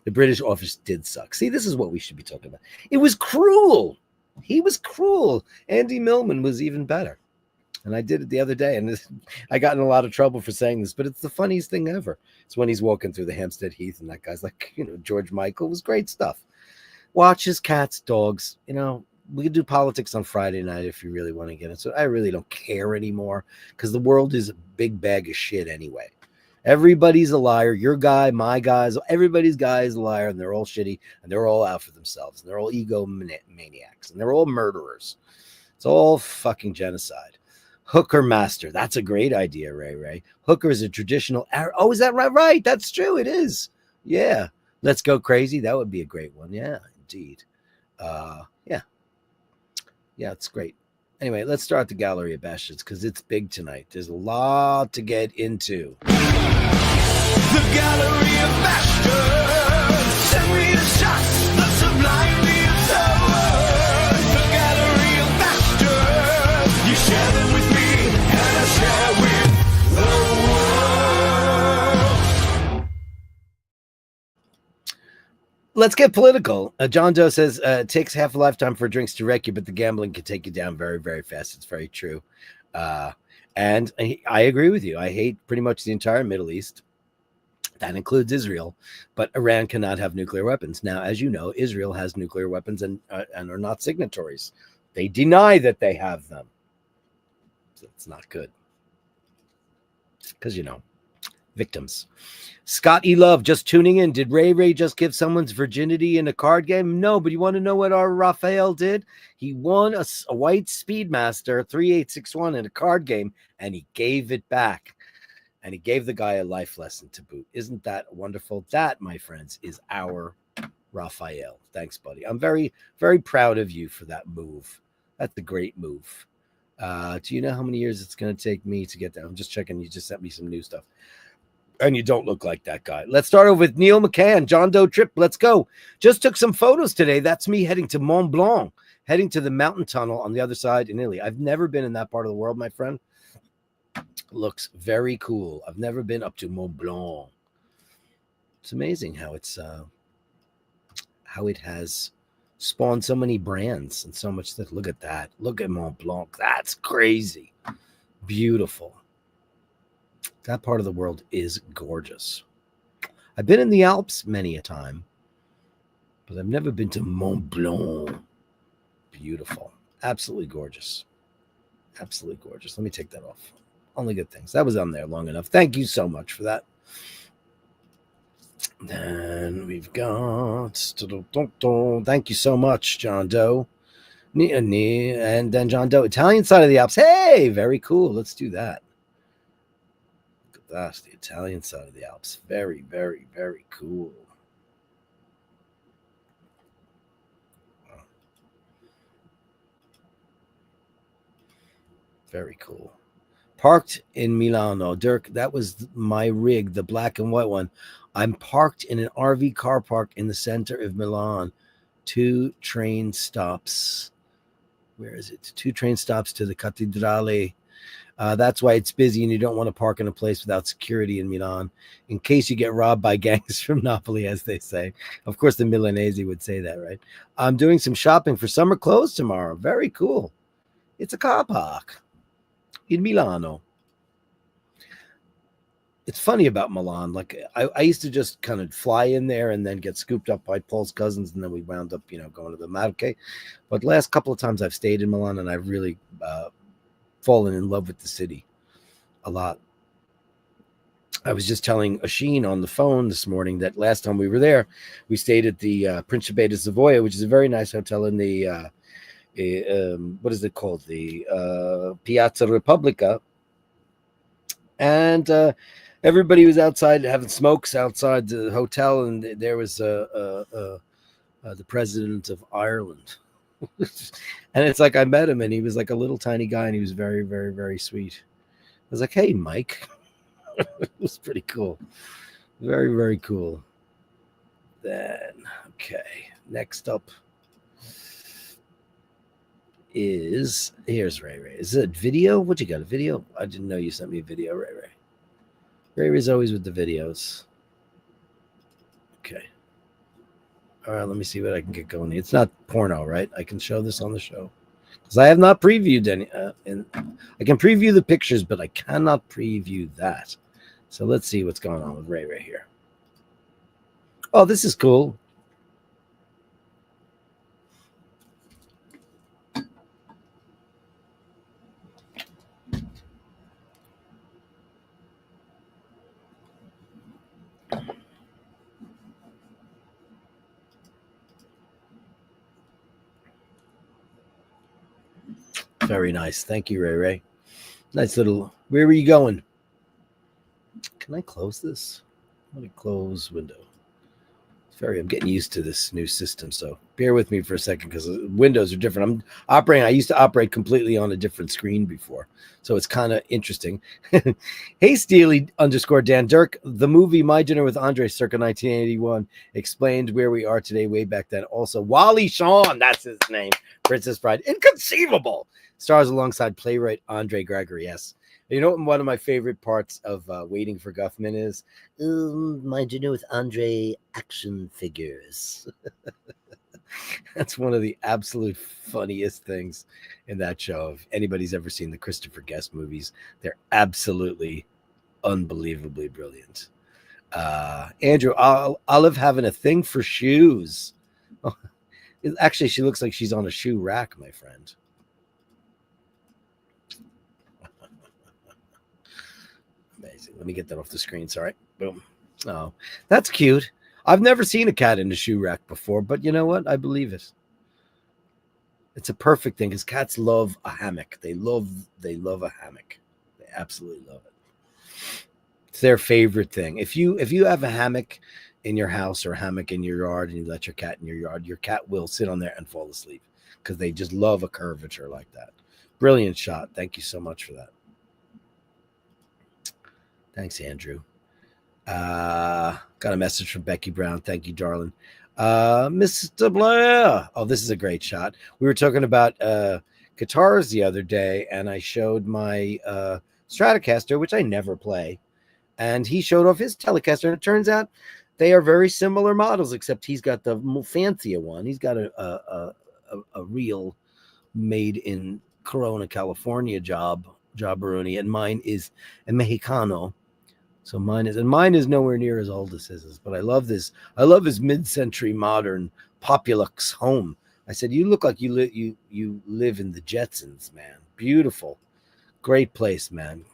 The British office did suck. See, this is what we should be talking about. It was cruel. He was cruel. Andy Millman was even better. And I did it the other day, and I got in a lot of trouble for saying this, but it's the funniest thing ever. It's when he's walking through the Hampstead Heath, and that guy's like, George Michael. It was great stuff. Watches, cats, dogs. We could do politics on Friday night if you really want to get it. So I really don't care anymore because the world is a big bag of shit anyway. Everybody's a liar. Your guy, my guys, everybody's guy is a liar, and they're all shitty, and they're all out for themselves, and they're all egomaniacs, and they're all murderers. It's all fucking genocide. Hooker master. That's a great idea, Ray Ray. Hooker is a traditional. Oh, is that right? Right. That's true. It is. Yeah. Let's go crazy. That would be a great one. Yeah, indeed. Yeah. Yeah, it's great. Anyway, let's start the Gallery of Bastards because it's big tonight. There's a lot to get into. The Gallery of Bashtards. Send me the shots, the sublime, the absurd. The Gallery of Bashtards. You share them with me, and I share with the world. Let's get political. John Doe says it takes half a lifetime for drinks to wreck you, but the gambling can take you down very, very fast. It's very true. And I agree with you. I hate pretty much the entire Middle East. That includes Israel, but Iran cannot have nuclear weapons. Now, as you know, Israel has nuclear weapons and are not signatories. They deny that they have them. So it's not good. Because, victims. Scott E. Love just tuning in. Did Ray Ray just give someone's virginity in a card game? No, but you want to know what our Raphael did? He won a white Speedmaster 3861 in a card game, and he gave it back. And he gave the guy a life lesson to boot. Isn't that wonderful? That, my friends, is our Raphael. Thanks, buddy. I'm very, very proud of you for that move. That's a great move. Do you know how many years it's going to take me to get there? I'm just checking. You just sent me some new stuff. And you don't look like that guy. Let's start over with Neil McCann. John Doe trip. Let's go. Just took some photos today. That's me heading to Mont Blanc, heading to the mountain tunnel on the other side in Italy. I've never been in that part of the world, my friend. Looks very cool. I've never been up to Mont Blanc. It's amazing how it's how it has spawned so many brands and so much stuff. Look at that. Look at Mont Blanc. That's crazy. Beautiful. That part of the world is gorgeous. I've been in the Alps many a time, but I've never been to Mont Blanc. Beautiful. Absolutely gorgeous. Absolutely gorgeous. Let me take that off. Only good things. That was on there long enough. Thank you so much for that. Then we've got... Thank you so much, John Doe. And then John Doe, Italian side of the Alps. Hey, very cool. Let's do that. Look at that. The Italian side of the Alps. Very, very, very cool. Wow. Very cool. Parked in Milano. Dirk, that was my rig, the black and white one. I'm parked in an RV car park in the center of Milan. 2 train stops. Where is it? 2 train stops to the Cattedrale. That's why it's busy and you don't want to park in a place without security in Milan in case you get robbed by gangs from Napoli, as they say. Of course, the Milanese would say that, right? I'm doing some shopping for summer clothes tomorrow. Very cool. It's a car park in Milano. It's funny about Milan. Like I used to just kind of fly in there and then get scooped up by Paul's cousins, and then we wound up, going to the Marche. But last couple of times I've stayed in Milan, and I've really fallen in love with the city a lot. I was just telling Asheen on the phone this morning that last time we were there, we stayed at the Principe di Savoia, which is a very nice hotel in the what is it called? The Piazza Repubblica. And everybody was outside having smokes outside the hotel, and there was the president of Ireland. And it's like I met him, and he was like a little tiny guy, and he was very, very, very sweet. I was like, "Hey, Mike." It was pretty cool. Very, very cool. Then, okay, next up is here's Ray Ray. Is it video? What you got? A video? I didn't know you sent me a video, Ray Ray. Ray Ray's always with the videos. Okay. All right, let me see what I can get going. It's not porno, right? I can show this on the show because I have not previewed any. I can preview the pictures, but I cannot preview that. So let's see what's going on with Ray Ray here. Oh, this is cool. Very nice. Thank you, Ray Ray. Nice little. Where were you going? Can I close this? Let me close window. I'm getting used to this new system, so bear with me for a second because windows are different. I used to operate completely on a different screen before, so it's kind of interesting. Hey, Steely _Dan Dirk, the movie My Dinner with Andre circa 1981 explained where we are today way back then. Also, Wally Shawn, that's his name, Princess Bride. Inconceivable. Stars alongside playwright Andre Gregory, yes. You know what one of my favorite parts of Waiting for Guffman is? My Dinner with Andre action figures. That's one of the absolute funniest things in that show. If anybody's ever seen the Christopher Guest movies, they're absolutely unbelievably brilliant. Andrew, Olive having a thing for shoes. Oh, actually, she looks like she's on a shoe rack, my friend. Amazing. Let me get that off the screen. Sorry. Boom. Oh, that's cute. I've never seen a cat in a shoe rack before, but you know what? I believe it. It's a perfect thing because cats love a hammock. They love a hammock. They absolutely love it. It's their favorite thing. If you have a hammock in your house or a hammock in your yard and you let your cat in your yard, your cat will sit on there and fall asleep because they just love a curvature like that. Brilliant shot. Thank you so much for that. Thanks, Andrew. Got a message from Becky Brown. Thank you, darling. Mr. Blair. Oh, this is a great shot. We were talking about guitars the other day, and I showed my Stratocaster, which I never play, and he showed off his Telecaster, and it turns out they are very similar models, except he's got the more fancier one. He's got a real made in Corona, California jobberoni, and mine is a Mexicano. So mine is nowhere near as old as his, but I love this. I love his mid-century modern Populux home. I said, you look like you live in the Jetsons, man. Beautiful. Great place, man.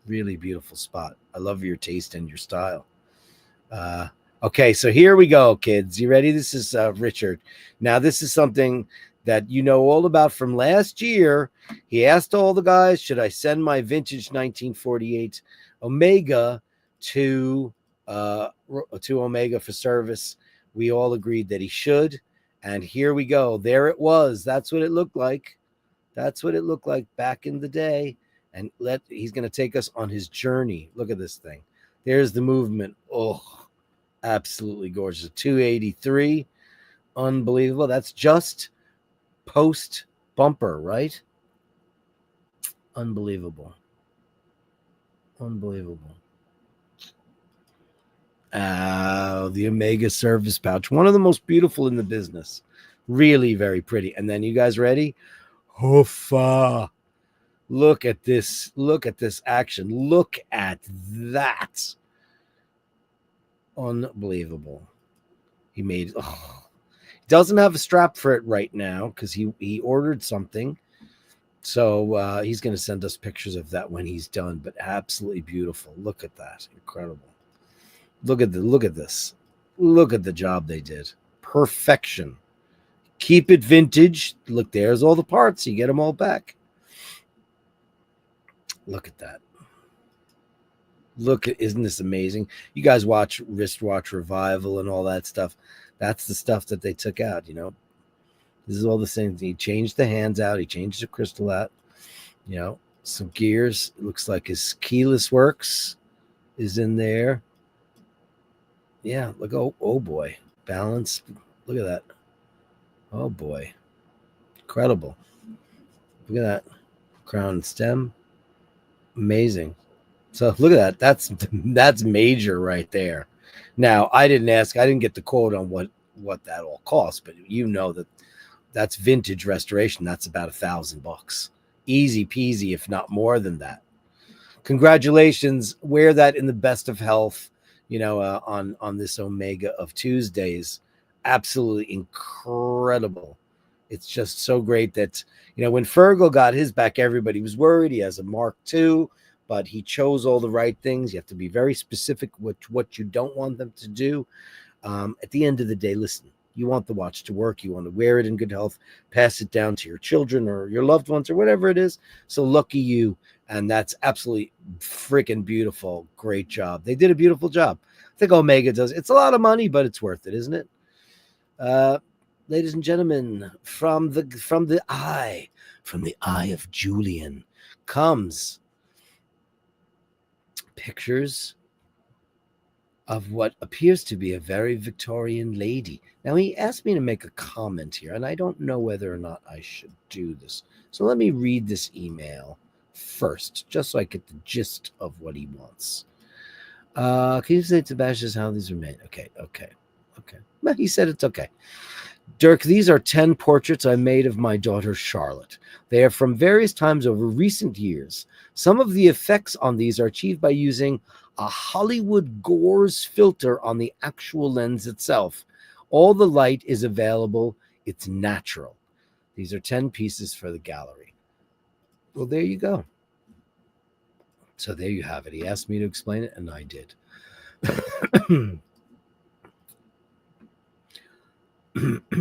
Really beautiful spot. I love your taste and your style. Okay, so here we go, kids. You ready? This is Richard. Now, this is something that you know all about from last year. He asked all the guys, should I send my vintage 1948 Omega to Omega for service? We all agreed that he should, and here we go. There it was. That's what it looked like. That's what it looked like back in the day. And he's going to take us on his journey. Look at this thing. There's the movement. Oh, absolutely gorgeous. 283. Unbelievable. That's just post bumper, right? Unbelievable. Unbelievable. The Omega service pouch. One of the most beautiful in the business. Really very pretty. And then you guys ready? Hoofa. Look at this. Look at this action. Look at that. Unbelievable. He doesn't have a strap for it right now because he ordered something. So he's going to send us pictures of that when he's done, but absolutely beautiful. Look at that. Incredible. Look at this. Look at the job they did. Perfection. Keep it vintage. Look, there's all the parts. You get them all back. Look at that. Isn't this amazing? You guys watch Wristwatch Revival and all that stuff. That's the stuff that they took out, you know. This is all the same thing. He changed the hands out. He changed the crystal out. You know, some gears. It looks like his keyless works is in there. Yeah, look. Oh boy. Balance. Look at that. Oh boy. Incredible. Look at that. Crown and stem. Amazing. So look at that. That's major right there. Now, I didn't get the quote on what that all costs, but you know that's vintage restoration. That's about $1,000. Easy peasy, if not more than that. Congratulations. Wear that in the best of health, you know, on this Omega of Tuesdays. Absolutely incredible. It's just so great that, you know, when Fergal got his back, everybody was worried. He has a Mark II, but he chose all the right things. You have to be very specific with what you don't want them to do. At the end of the day, listen, You want the watch to work. You want to wear it in good health, pass it down to your children or your loved ones or whatever it is. So lucky you. And that's absolutely freaking beautiful. Great job. They did a beautiful job. I think Omega does. It's a lot of money, but it's worth it, isn't it? Ladies and gentlemen, from the eye of Julian comes pictures of what appears to be a very Victorian lady. Now, he asked me to make a comment here, and I don't know whether or not I should do this. So let me read this email first, just so I get the gist of what he wants. Can you say to Bash's how these are made? Okay. Well, he said it's okay. Dirk, these are 10 portraits I made of my daughter Charlotte. They are from various times over recent years. Some of the effects on these are achieved by using a Hollywood gauze filter on the actual lens itself. All the light is available. It's natural. These are 10 pieces for the gallery. Well, there you go. So there you have it. He asked me to explain it, and I did.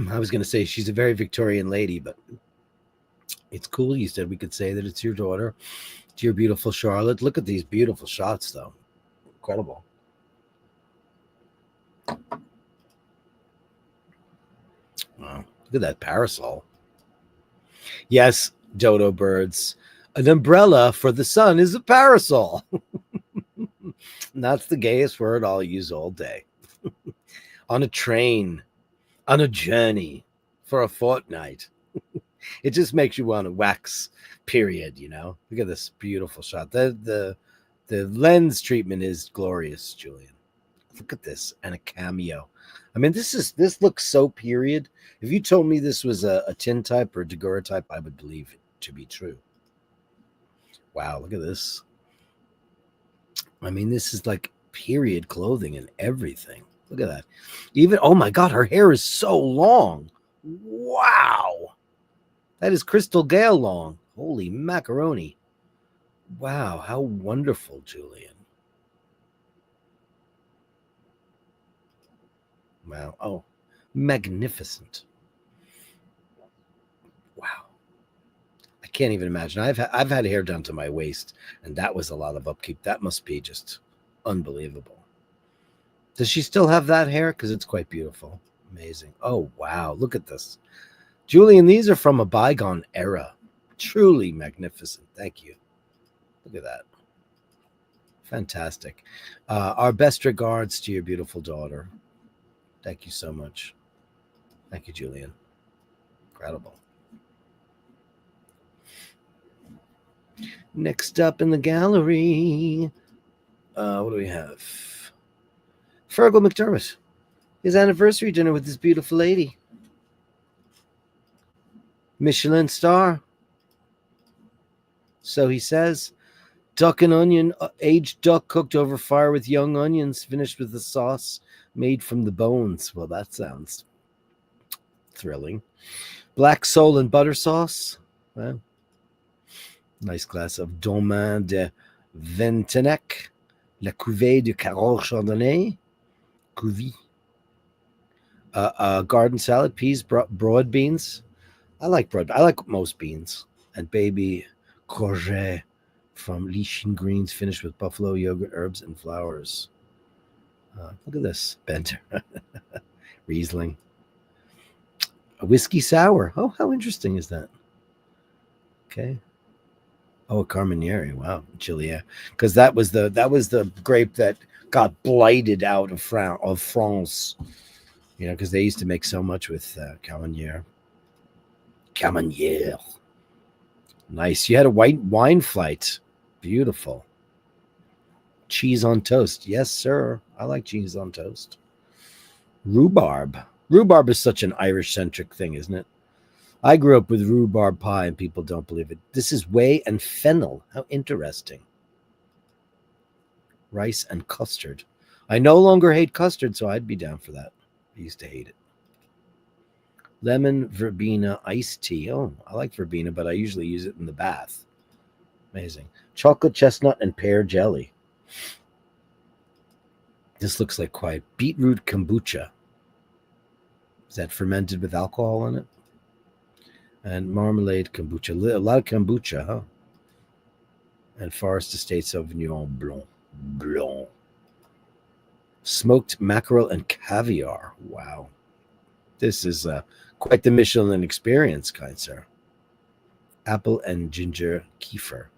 I was going to say she's a very Victorian lady, but it's cool. You said we could say that it's your daughter. It's your beautiful Charlotte. Look at these beautiful shots, though. Incredible. Wow. Look at that parasol. Yes, dodo birds. An umbrella for the sun is a parasol. That's the gayest word I'll use all day. On a train, on a journey, for a fortnight. It just makes you want to wax, period, you know. Look at this beautiful shot. The lens treatment is glorious, Julian. Look at this, and a cameo. I mean, this looks so period. If you told me this was a tintype or a daguerreotype, I would believe it to be true. Wow, look at this. I mean, this is like period clothing and everything. Look at that. Even, oh my God, her hair is so long. Wow. That is Crystal Gale long. Holy macaroni. Wow, how wonderful, Julian. Wow. Oh, magnificent. Wow. I can't even imagine. I've had hair done to my waist, and that was a lot of upkeep. That must be just unbelievable. Does she still have that hair? Because it's quite beautiful. Amazing. Oh, wow. Look at this. Julian, these are from a bygone era. Truly magnificent. Thank you. Look at that. Fantastic. Our best regards to your beautiful daughter. Thank you so much. Thank you, Julian. Incredible. Next up in the gallery, what do we have? Fergal McDermott. His anniversary dinner with this beautiful lady. Michelin star. So he says, duck and onion, aged duck cooked over fire with young onions, finished with a sauce made from the bones. Well, that sounds thrilling. Black sole and butter sauce. Well, nice glass of Domaine de Ventenec, La Cuvée de Carole Chardonnay, Cuvée. Garden salad, peas, broad beans. I like most beans. And baby courgette from Lichin greens, finished with buffalo yogurt, herbs, and flowers. Look at this, Benter. Riesling. A whiskey sour. Oh, how interesting is that? Okay. Oh, a Carmenere. Wow, Chili. Because that was the grape that got blighted out of France. You know, because they used to make so much with Carmenere. Carmenere. Nice. You had a white wine flight. Beautiful. Cheese on toast. Yes, sir. I like cheese on toast. Rhubarb. Rhubarb is such an Irish-centric thing, isn't it? I grew up with rhubarb pie, and people don't believe it. This is whey and fennel. How interesting. Rice and custard. I no longer hate custard, so I'd be down for that. I used to hate it. Lemon verbena iced tea. Oh, I like verbena, but I usually use it in the bath. Amazing. Chocolate chestnut and pear jelly. This looks like quite beetroot kombucha. Is that fermented with alcohol in it? And marmalade kombucha. A lot of kombucha, huh? And Forest Estate Sauvignon Blanc. Blanc. Smoked mackerel and caviar. Wow. This is quite the Michelin experience, kind sir. Apple and ginger kefir.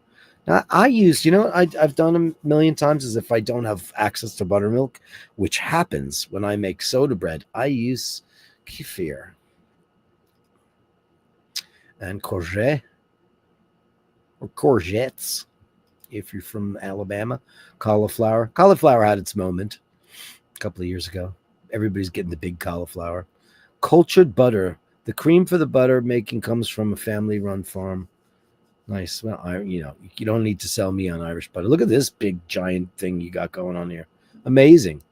Now, I use, I've done a million times as if I don't have access to buttermilk, which happens when I make soda bread. I use kefir and courgette or courgettes if you're from Alabama. Cauliflower. Cauliflower had its moment a couple of years ago. Everybody's getting the big cauliflower. Cultured butter. The cream for the butter making comes from a family-run farm. Nice. Well, you don't need to sell me on Irish butter. Look at this big giant thing you got going on here. Amazing.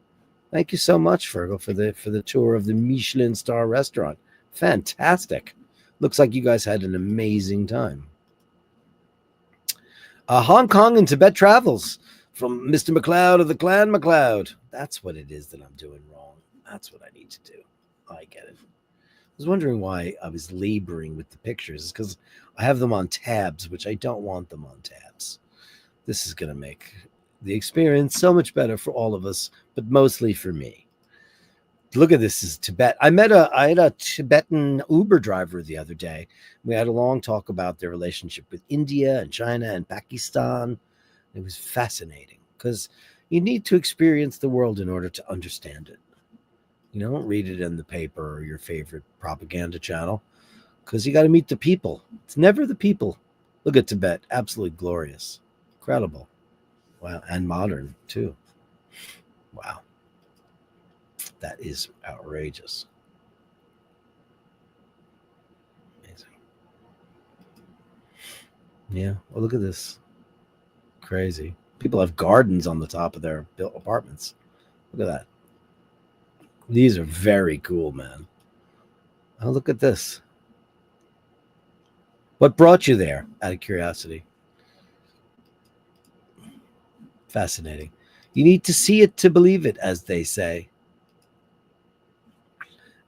Thank you so much, Fergal, for the tour of the Michelin star restaurant. Fantastic. Looks like you guys had an amazing time. Hong Kong and Tibet travels from Mr. McLeod of the Clan McLeod. That's what it is that I'm doing wrong. That's what I need to do. I get it. I was wondering why I was laboring with the pictures. It's because I have them on tabs, which I don't want them on tabs. This is going to make the experience so much better for all of us, but mostly for me. Look at this is Tibet. I had a Tibetan Uber driver the other day. We had a long talk about their relationship with India and China and Pakistan. It was fascinating because you need to experience the world in order to understand it. You don't read it in the paper or your favorite propaganda channel because you got to meet the people. It's never the people. Look at Tibet. Absolutely glorious. Incredible. Wow. And modern, too. Wow. That is outrageous. Amazing. Yeah. Well, look at this. Crazy. People have gardens on the top of their built apartments. Look at that. These are very cool, man. Oh, look at this. What brought you there, out of curiosity? Fascinating. You need to see it to believe it, as they say.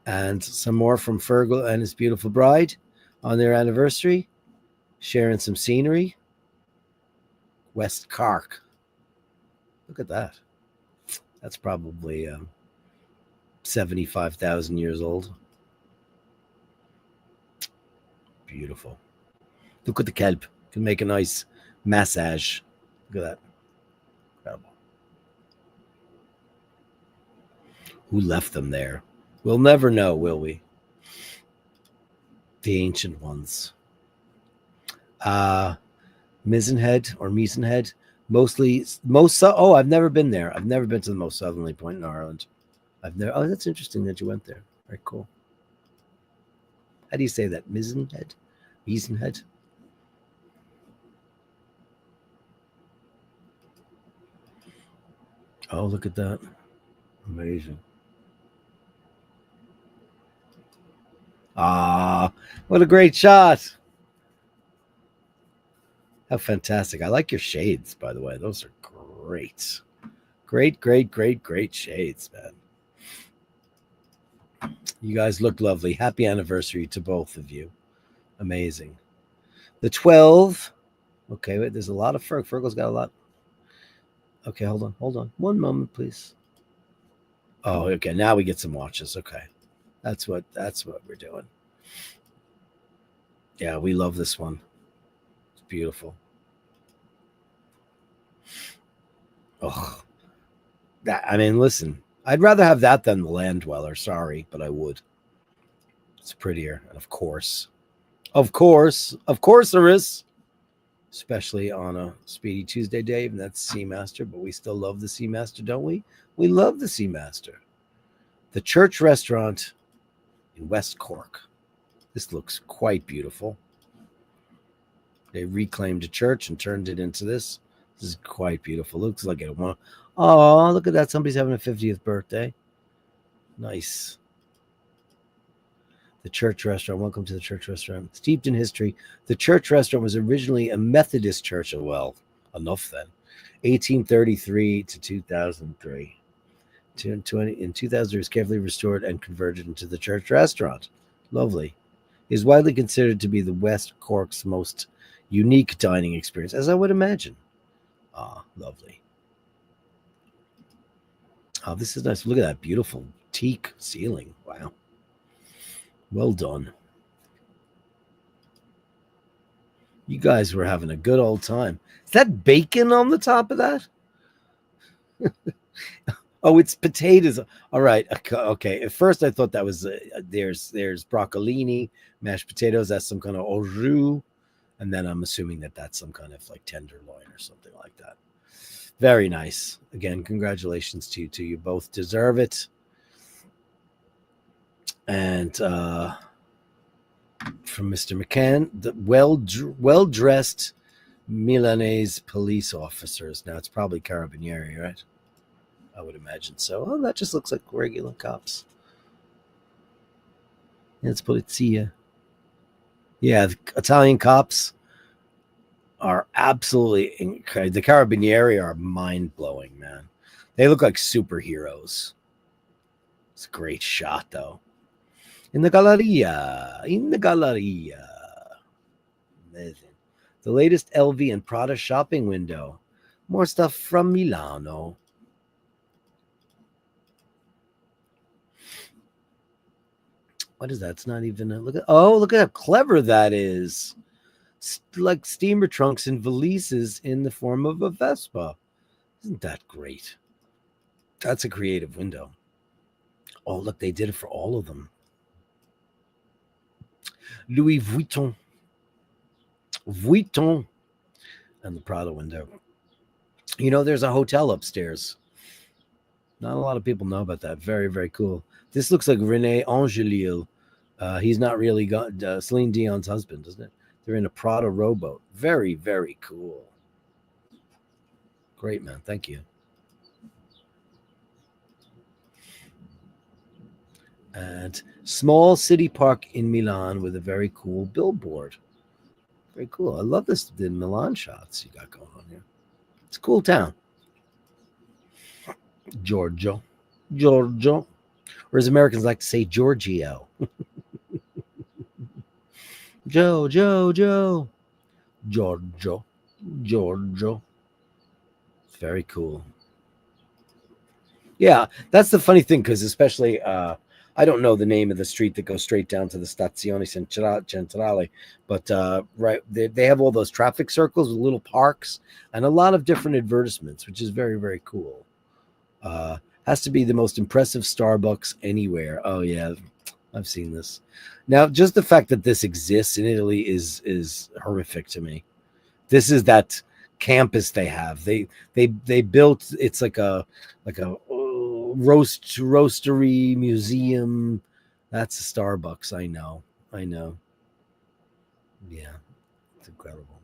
And some more from Fergal and his beautiful bride on their anniversary, sharing some scenery. West Cork. Look at that. That's probably 75,000 years old. Beautiful. Look at the kelp. Can make a nice massage. Look at that. Incredible. Who left them there? We'll never know, will we? The ancient ones. Mizenhead or Mizenhead. I've never been there. I've never been to the most southerly point in Ireland. Oh, that's interesting that you went there. Very cool. How do you say that? Mizenhead? Mizenhead? Oh, look at that. Amazing. Ah, what a great shot. How fantastic. I like your shades, by the way. Those are great. Great shades, man. You guys look lovely. Happy anniversary to both of you. Amazing. The 12. Okay, wait, there's a lot of Fergal's got a lot. Okay, hold on. One moment, please. Oh, okay. Now we get some watches. Okay. That's what we're doing. Yeah, we love this one. It's beautiful. Oh. Listen. I'd rather have that than the Land Dweller. Sorry, but I would. It's prettier. And of course there is. Especially on a Speedy Tuesday day, and that's Seamaster, but we still love the Seamaster, don't we? We love the Seamaster. The Church Restaurant in West Cork. This looks quite beautiful. They reclaimed a church and turned it into this. This is quite beautiful. Looks like it. Oh, look at that. Somebody's having a 50th birthday. Nice. The Church Restaurant. Welcome to the Church Restaurant. Steeped in history, the Church Restaurant was originally a Methodist church. Well, enough then. 1833 to 2003. In 2000, it was carefully restored and converted into the church restaurant. Lovely. It is widely considered to be the West Cork's most unique dining experience, as I would imagine. Ah, lovely. Oh, this is nice. Look at that beautiful teak ceiling. Wow. Well done. You guys were having a good old time. Is that bacon on the top of that? Oh, it's potatoes. All right. Okay. At first, I thought that was there's broccolini, mashed potatoes. That's some kind of au jus, and then I'm assuming that that's some kind of like tenderloin or something like that. Very nice. Again, congratulations to you two. You both deserve it. And from Mr. McCann, the well dressed Milanese police officers. Now it's probably Carabinieri, right? I would imagine so. Oh, that just looks like regular cops. It's polizia. Yeah, the Italian cops are absolutely incredible. The Carabinieri are mind blowing, man. They look like superheroes. It's a great shot, though. In the Galleria. Amazing. The latest LV and Prada shopping window. More stuff from Milano. What is that? It's not even a look at. Oh, look at how clever that is. Like steamer trunks and valises in the form of a Vespa. Isn't that great? That's a creative window. Oh, look, they did it for all of them. Louis Vuitton. Vuitton. And the Prada window. You know, there's a hotel upstairs. Not a lot of people know about that. Very, very cool. This looks like Rene Angelil. He's not really Celine Dion's husband, doesn't it? They're in a Prada rowboat. Very, very cool. Great, man. Thank you. And small city park in Milan with a very cool billboard. Very cool. I love this. The Milan shots you got going on here. It's a cool town. Giorgio. Or as Americans like to say, Giorgio. Joe. Giorgio. It's very cool. Yeah, that's the funny thing, because especially, I don't know the name of the street that goes straight down to the Stazione Centrale, but right, they have all those traffic circles with little parks and a lot of different advertisements, which is very, very cool. Has to be the most impressive Starbucks anywhere. Oh, yeah, I've seen this. Now, just the fact that this exists in Italy is horrific to me. This is that campus they have. They built, it's like a roastery museum. That's a Starbucks. I know. Yeah, it's incredible.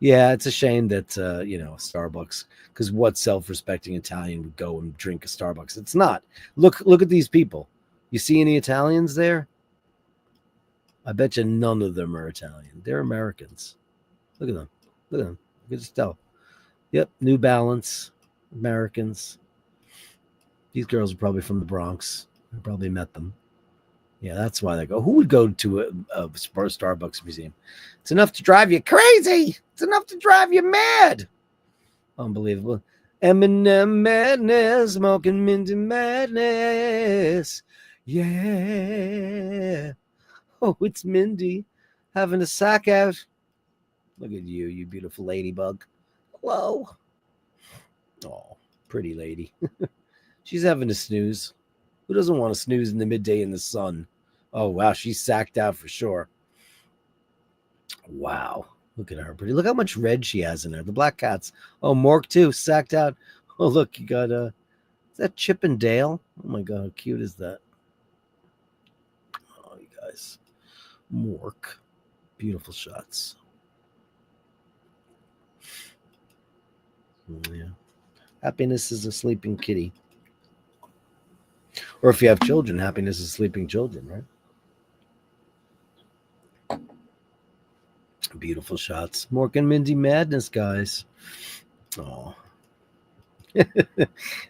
Yeah, it's a shame that Starbucks, because what self-respecting Italian would go and drink a Starbucks? It's not. Look at these people. You see any Italians there? I bet you none of them are Italian. They're Americans. Look at them. You can just tell. Yep, New Balance, Americans. These girls are probably from the Bronx. I probably met them. Yeah, that's why they go. Who would go to a Starbucks museum? It's enough to drive you crazy. It's enough to drive you mad. Unbelievable. Eminem madness, smoking minty madness. Yeah. Oh, it's Mindy having a sack out. Look at you, you beautiful ladybug. Hello. Oh, pretty lady. She's having a snooze. Who doesn't want to snooze in the midday in the sun? Oh, wow. She's sacked out for sure. Wow. Look at her. Pretty. Look how much red she has in there. The black cats. Oh, Mork too. Sacked out. Oh, look. You got is that Chip and Dale? Oh, my God. How cute is that? Oh, you guys. Mork. Beautiful shots. Yeah. Happiness is a sleeping kitty. Or if you have children, happiness is sleeping children, right? Beautiful shots. Mork and Mindy madness, guys. Oh.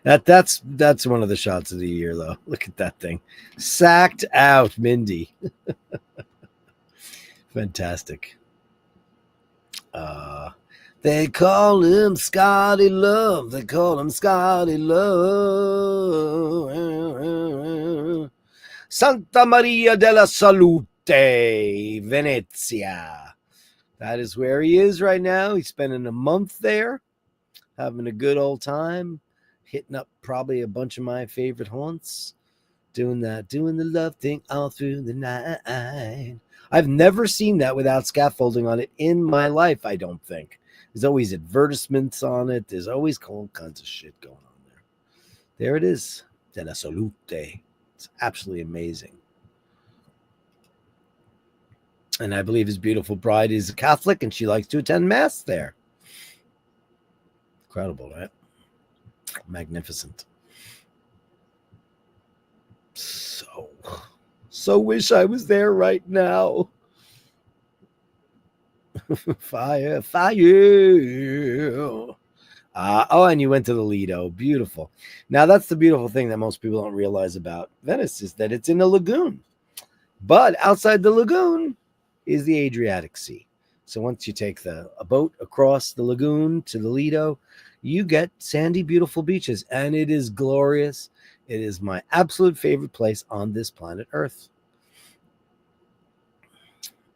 That's one of the shots of the year, though. Look at that thing, sacked out, Mindy. Fantastic. They call him Scotty Love. They call him Scotty Love. Santa Maria della Salute, Venezia. That is where he is right now. He's spending a month there, having a good old time, hitting up probably a bunch of my favorite haunts, doing the love thing all through the night. I've never seen that without scaffolding on it in my life, I don't think. There's always advertisements on it. There's always all kinds of shit going on there. There it is. Della Salute. It's absolutely amazing. And I believe his beautiful bride is a Catholic and she likes to attend Mass there. Incredible, right? Magnificent. So wish I was there right now. Fire. And you went to the Lido. Beautiful. Now, that's the beautiful thing that most people don't realize about Venice is that it's in a lagoon. But outside the lagoon is the Adriatic Sea. So once you take a boat across the lagoon to the Lido, you get sandy, beautiful beaches. And it is glorious. It is my absolute favorite place on this planet Earth.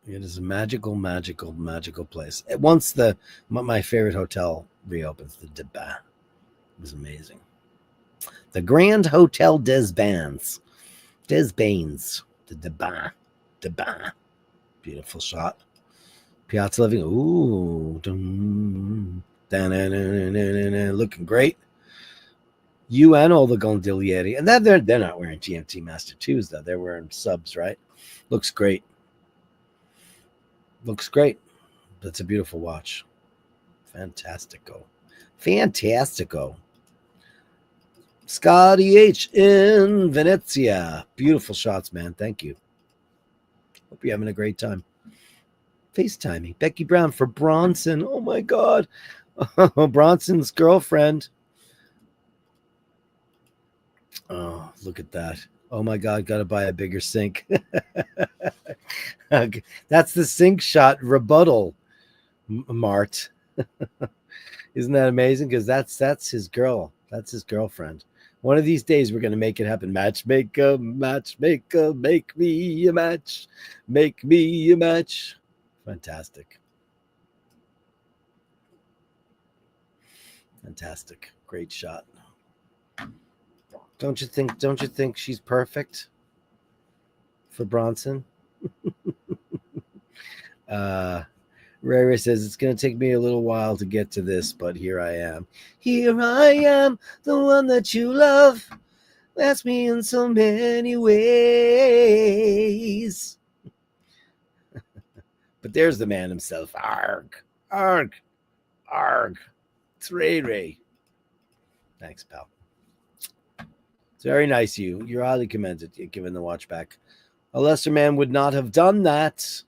It is a magical, magical, magical place. Once my favorite hotel reopens, the Debain. It was amazing. The Grand Hotel des Bains. The Debain. Beautiful shot. Piazza Living. Ooh. Looking great. You and all the gondolieri. And they're not wearing GMT Master 2s, though. They're wearing subs, right? Looks great. Looks great. That's a beautiful watch. Fantastico. Scotty H in Venezia. Beautiful shots, man. Thank you. Hope you're having a great time. FaceTiming. Becky Brown for Bronson. Oh, my God. Bronson's girlfriend. Oh, look at that. Oh, my God. Got to buy a bigger sink. That's the sink shot rebuttal, Mart. Isn't that amazing? Because that's his girl. That's his girlfriend. One of these days, we're going to make it happen. Matchmaker, make me a match. Make me a match. Fantastic. Great shot. Don't you think she's perfect for Bronson? Ray says it's going to take me a little while to get to this, but here I am. Here I am, the one that you love. That's me in so many ways. But there's the man himself. Arg. It's Ray. Thanks, pal. It's very nice of you. You're highly commended. You're giving the watch back. A lesser man would not have done that.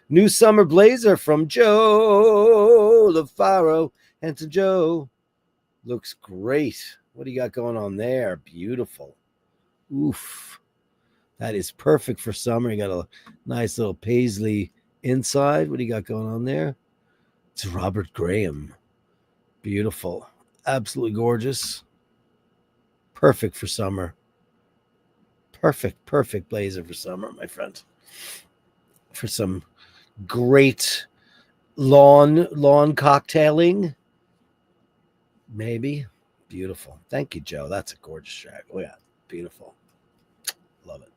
New summer blazer from Joe LaFaro. And to Joe. Looks great. What do you got going on there? Beautiful. Oof. That is perfect for summer. You got a nice little paisley inside. What do you got going on there? It's Robert Graham. Beautiful. Absolutely gorgeous. Perfect for summer. Perfect blazer for summer, my friend. For some great lawn cocktailing. Maybe. Beautiful. Thank you, Joe. That's a gorgeous track. Oh, yeah. Beautiful. Love it.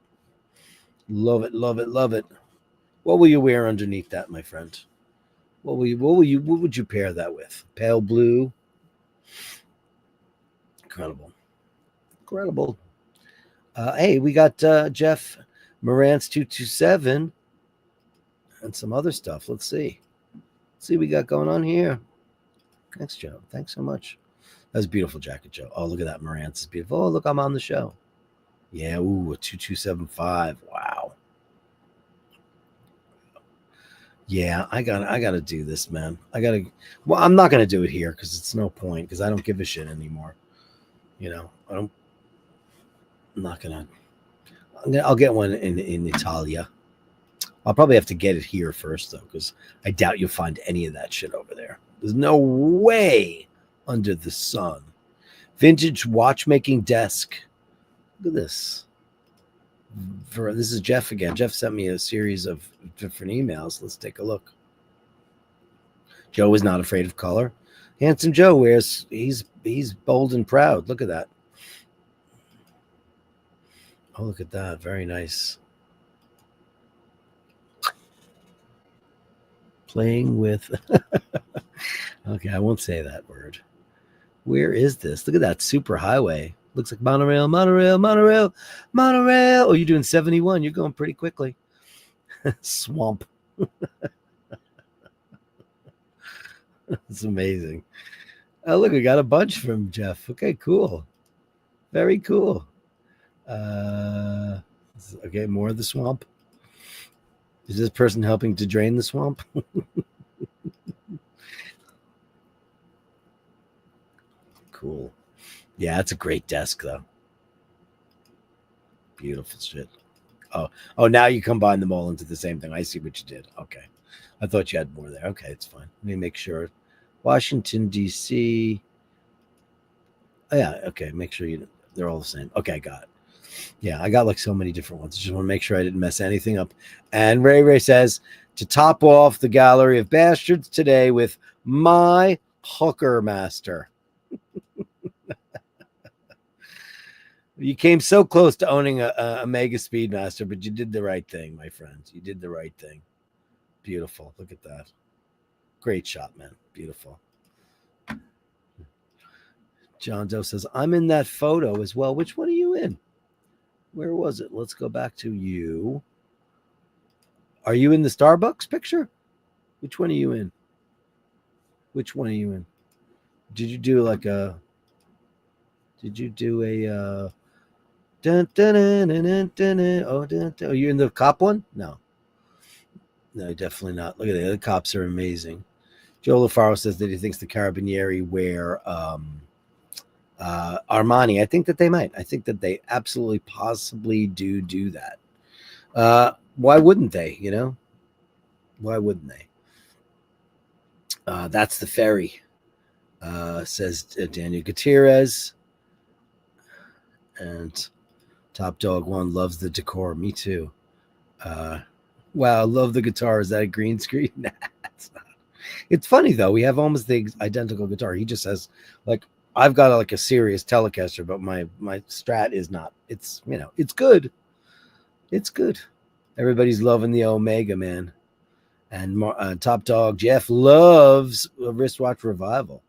Love it. What will you wear underneath that, my friend? What would you pair that with? Pale blue. Incredible. Hey, we got Jeff Morant's 227 and some other stuff. Let's see what we got going on here. Thanks, Joe. Thanks so much. That's a beautiful jacket, Joe. Oh, look at that. Morant's is beautiful. Oh, look, I'm on the show. Yeah, a 2275. Wow. Yeah, I gotta do this, man. Well, I'm not gonna do it here because it's no point because I don't give a shit anymore. You know, I'm not gonna. I'll get one in Italia. I'll probably have to get it here first though, because I doubt you'll find any of that shit over there. There's no way under the sun. Vintage watchmaking desk. Look at this. This is Jeff again. Jeff sent me a series of different emails. Let's take a look. Joe is not afraid of color. Handsome Joe wears. He's bold and proud. Look at that. Oh, look at that. Very nice. Playing with. Okay, I won't say that word. Where is this? Look at that super highway. Looks like monorail, monorail, monorail, monorail. Oh, you're doing 71. You're going pretty quickly. Swamp. It's amazing. Oh, look, we got a bunch from Jeff. Okay, cool. Very cool. Okay, more of the swamp. Is this person helping to drain the swamp? Cool. Yeah, that's a great desk, though. Beautiful shit. Oh, now you combine them all into the same thing. I see what you did. Okay. I thought you had more there. Okay, it's fine. Let me make sure. Washington, D.C. Oh, yeah, okay. Make sure they're all the same. Okay, I got it. Yeah, I got like so many different ones. Just want to make sure I didn't mess anything up. And Ray says, to top off the Gallery of Bastards today with my hooker master. You came so close to owning a Mega Speedmaster, but you did the right thing, my friends. You did the right thing. Beautiful. Look at that. Great shot, man. Beautiful. John Doe says, I'm in that photo as well. Which one are you in? Where was it? Let's go back to you. Are you in the Starbucks picture? Which one are you in? Which one are you in? Did you do like a... Did you do a... Dun, dun, dun, dun, dun, dun, dun. Oh, dun, dun. Are you in the cop one? No. No, definitely not. Look at that. The cops are amazing. Joe LaFaro says that he thinks the Carabinieri wear Armani. I think that they might. I think that they absolutely possibly do that. Why wouldn't they? You know? Why wouldn't they? That's the ferry, says Daniel Gutierrez. And Top Dog One loves the decor. Me too. Wow, love the guitar. Is that a green screen? Nah, it's not. It's funny though. We have almost the identical guitar. He just has like, I've got like a serious Telecaster, but my Strat is not. It's, you know, it's good. It's good. Everybody's loving the Omega, man. And Top Dog Jeff loves a wristwatch revival.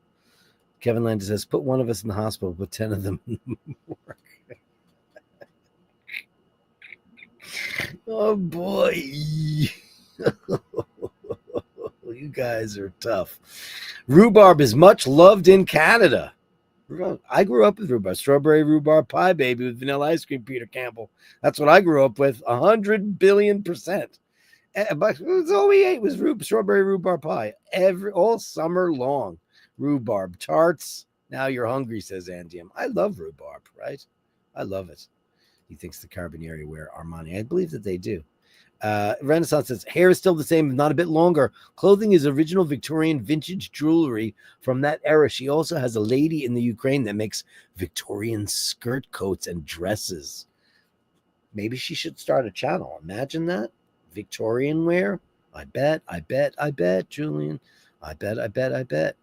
Kevin Landis says, put one of us in the hospital, put 10 of them in the morgue. Oh boy. You guys are tough. Rhubarb is much loved in Canada. I grew up with rhubarb. Strawberry rhubarb pie, baby, with vanilla ice cream, Peter Campbell. That's what I grew up with. 100 billion%. But all we ate was strawberry rhubarb pie all summer long. Rhubarb tarts. Now you're hungry, says Andium. I love rhubarb, right? I love it. He thinks the Carabinieri wear Armani. I believe that they do. Renaissance says, hair is still the same, not a bit longer. Clothing is original Victorian vintage jewelry from that era. She also has a lady in the Ukraine that makes Victorian skirt coats and dresses. Maybe she should start a channel. Imagine that. Victorian wear. I bet, Julian. I bet.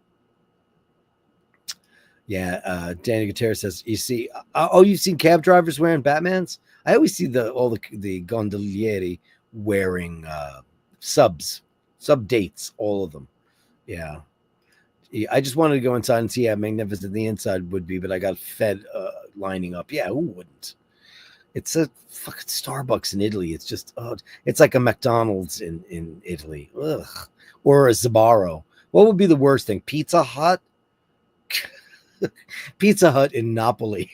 Yeah, Danny Gutierrez says, you see, you've seen cab drivers wearing Batmans? I always see all the gondolieri wearing sub dates, all of them. Yeah. I just wanted to go inside and see how magnificent the inside would be, but I got fed lining up. Yeah, who wouldn't? It's a fucking Starbucks in Italy. It's just, it's like a McDonald's in Italy. Ugh. Or a Sbarro. What would be the worst thing? Pizza Hut? Pizza Hut in Napoli.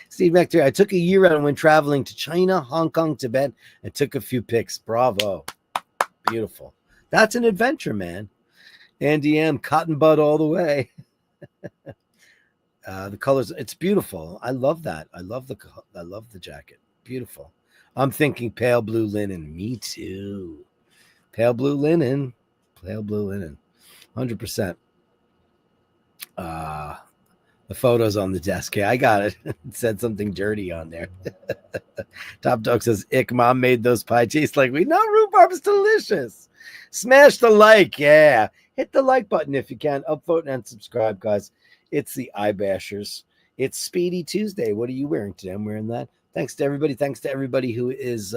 Steve Vector, I took a year out and went traveling to China, Hong Kong, Tibet, and took a few pics. Bravo. Beautiful. That's an adventure, man. Andy M, cotton bud all the way. The colors, it's beautiful. I love that. I love the jacket. Beautiful. I'm thinking pale blue linen. Me too. Pale blue linen. Pale blue linen. 100%. The photos on the desk. Yeah, I got it. It said something dirty on there. Top Dog says, ick, mom made those pie taste like we know. Rhubarb is delicious. Smash the like. Yeah. Hit the like button if you can. Upvote and subscribe, guys. It's the Eye Bashers. It's Speedy Tuesday. What are you wearing today? I'm wearing that. Thanks to everybody. Thanks to everybody who is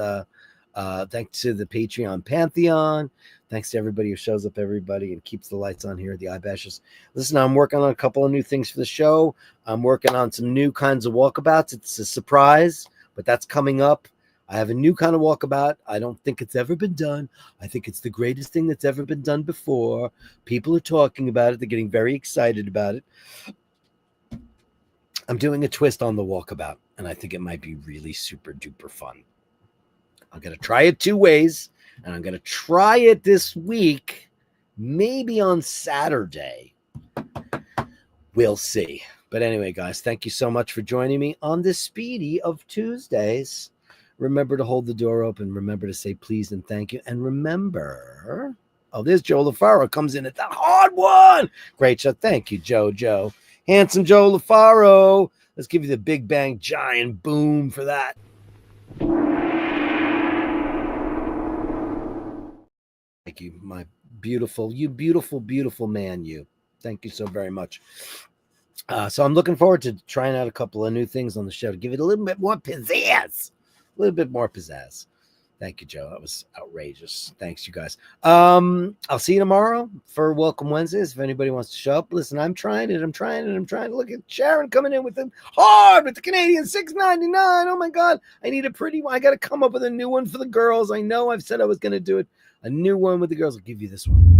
thanks to the Patreon Pantheon. Thanks to everybody who shows up, everybody, and keeps the lights on here at the Eye Bashers. Listen, I'm working on a couple of new things for the show. I'm working on some new kinds of walkabouts. It's a surprise, but that's coming up. I have a new kind of walkabout. I don't think it's ever been done. I think it's the greatest thing that's ever been done before. People are talking about it. They're getting very excited about it. I'm doing a twist on the walkabout, and I think it might be really super duper fun. I'm going to try it 2 ways, and I'm going to try it this week, maybe on Saturday. We'll see. But anyway, guys, thank you so much for joining me on this Speedy of Tuesdays. Remember to hold the door open. Remember to say please and thank you. And remember, there's Joe LaFaro comes in at the hard one. Great show. Thank you, Joe. Handsome Joe LaFaro. Let's give you the big bang giant boom for that. Thank you, my beautiful man, you. Thank you so very much. So I'm looking forward to trying out a couple of new things on the show to give it a little bit more pizzazz. Thank you, Joe. That was outrageous. Thanks, you guys. I'll see you tomorrow for Welcome Wednesdays. If anybody wants to show up, listen, I'm trying it. I'm trying to look at Sharon coming in with them hard with the Canadian $6.99. Oh my God. I need a pretty one. I got to come up with a new one for the girls. I know I've said I was going to do it. A new one with the girls. I'll give you this one.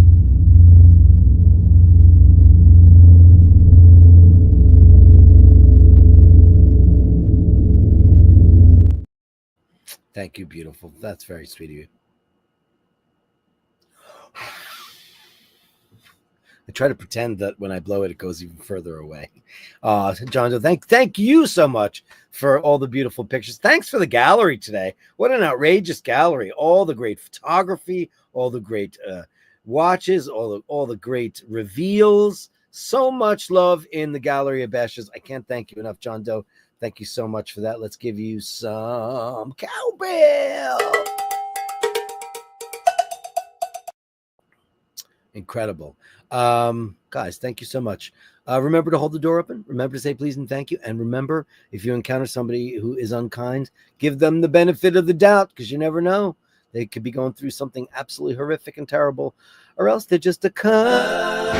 Thank you, beautiful. That's very sweet of you. I try to pretend that when I blow it, it goes even further away. John, thank you so much for all the beautiful pictures. Thanks for the gallery today. What an outrageous gallery. All the great photography, all the great watches, all the great reveals. So much love in the Gallery of Bashtards. I can't thank you enough, John Doe. Thank you so much for that. Let's give you some cowbell. Incredible. Guys, thank you so much. Remember to hold the door open. Remember to say please and thank you. And remember, if you encounter somebody who is unkind, give them the benefit of the doubt, because you never know. They could be going through something absolutely horrific and terrible, or else they're just a cunt.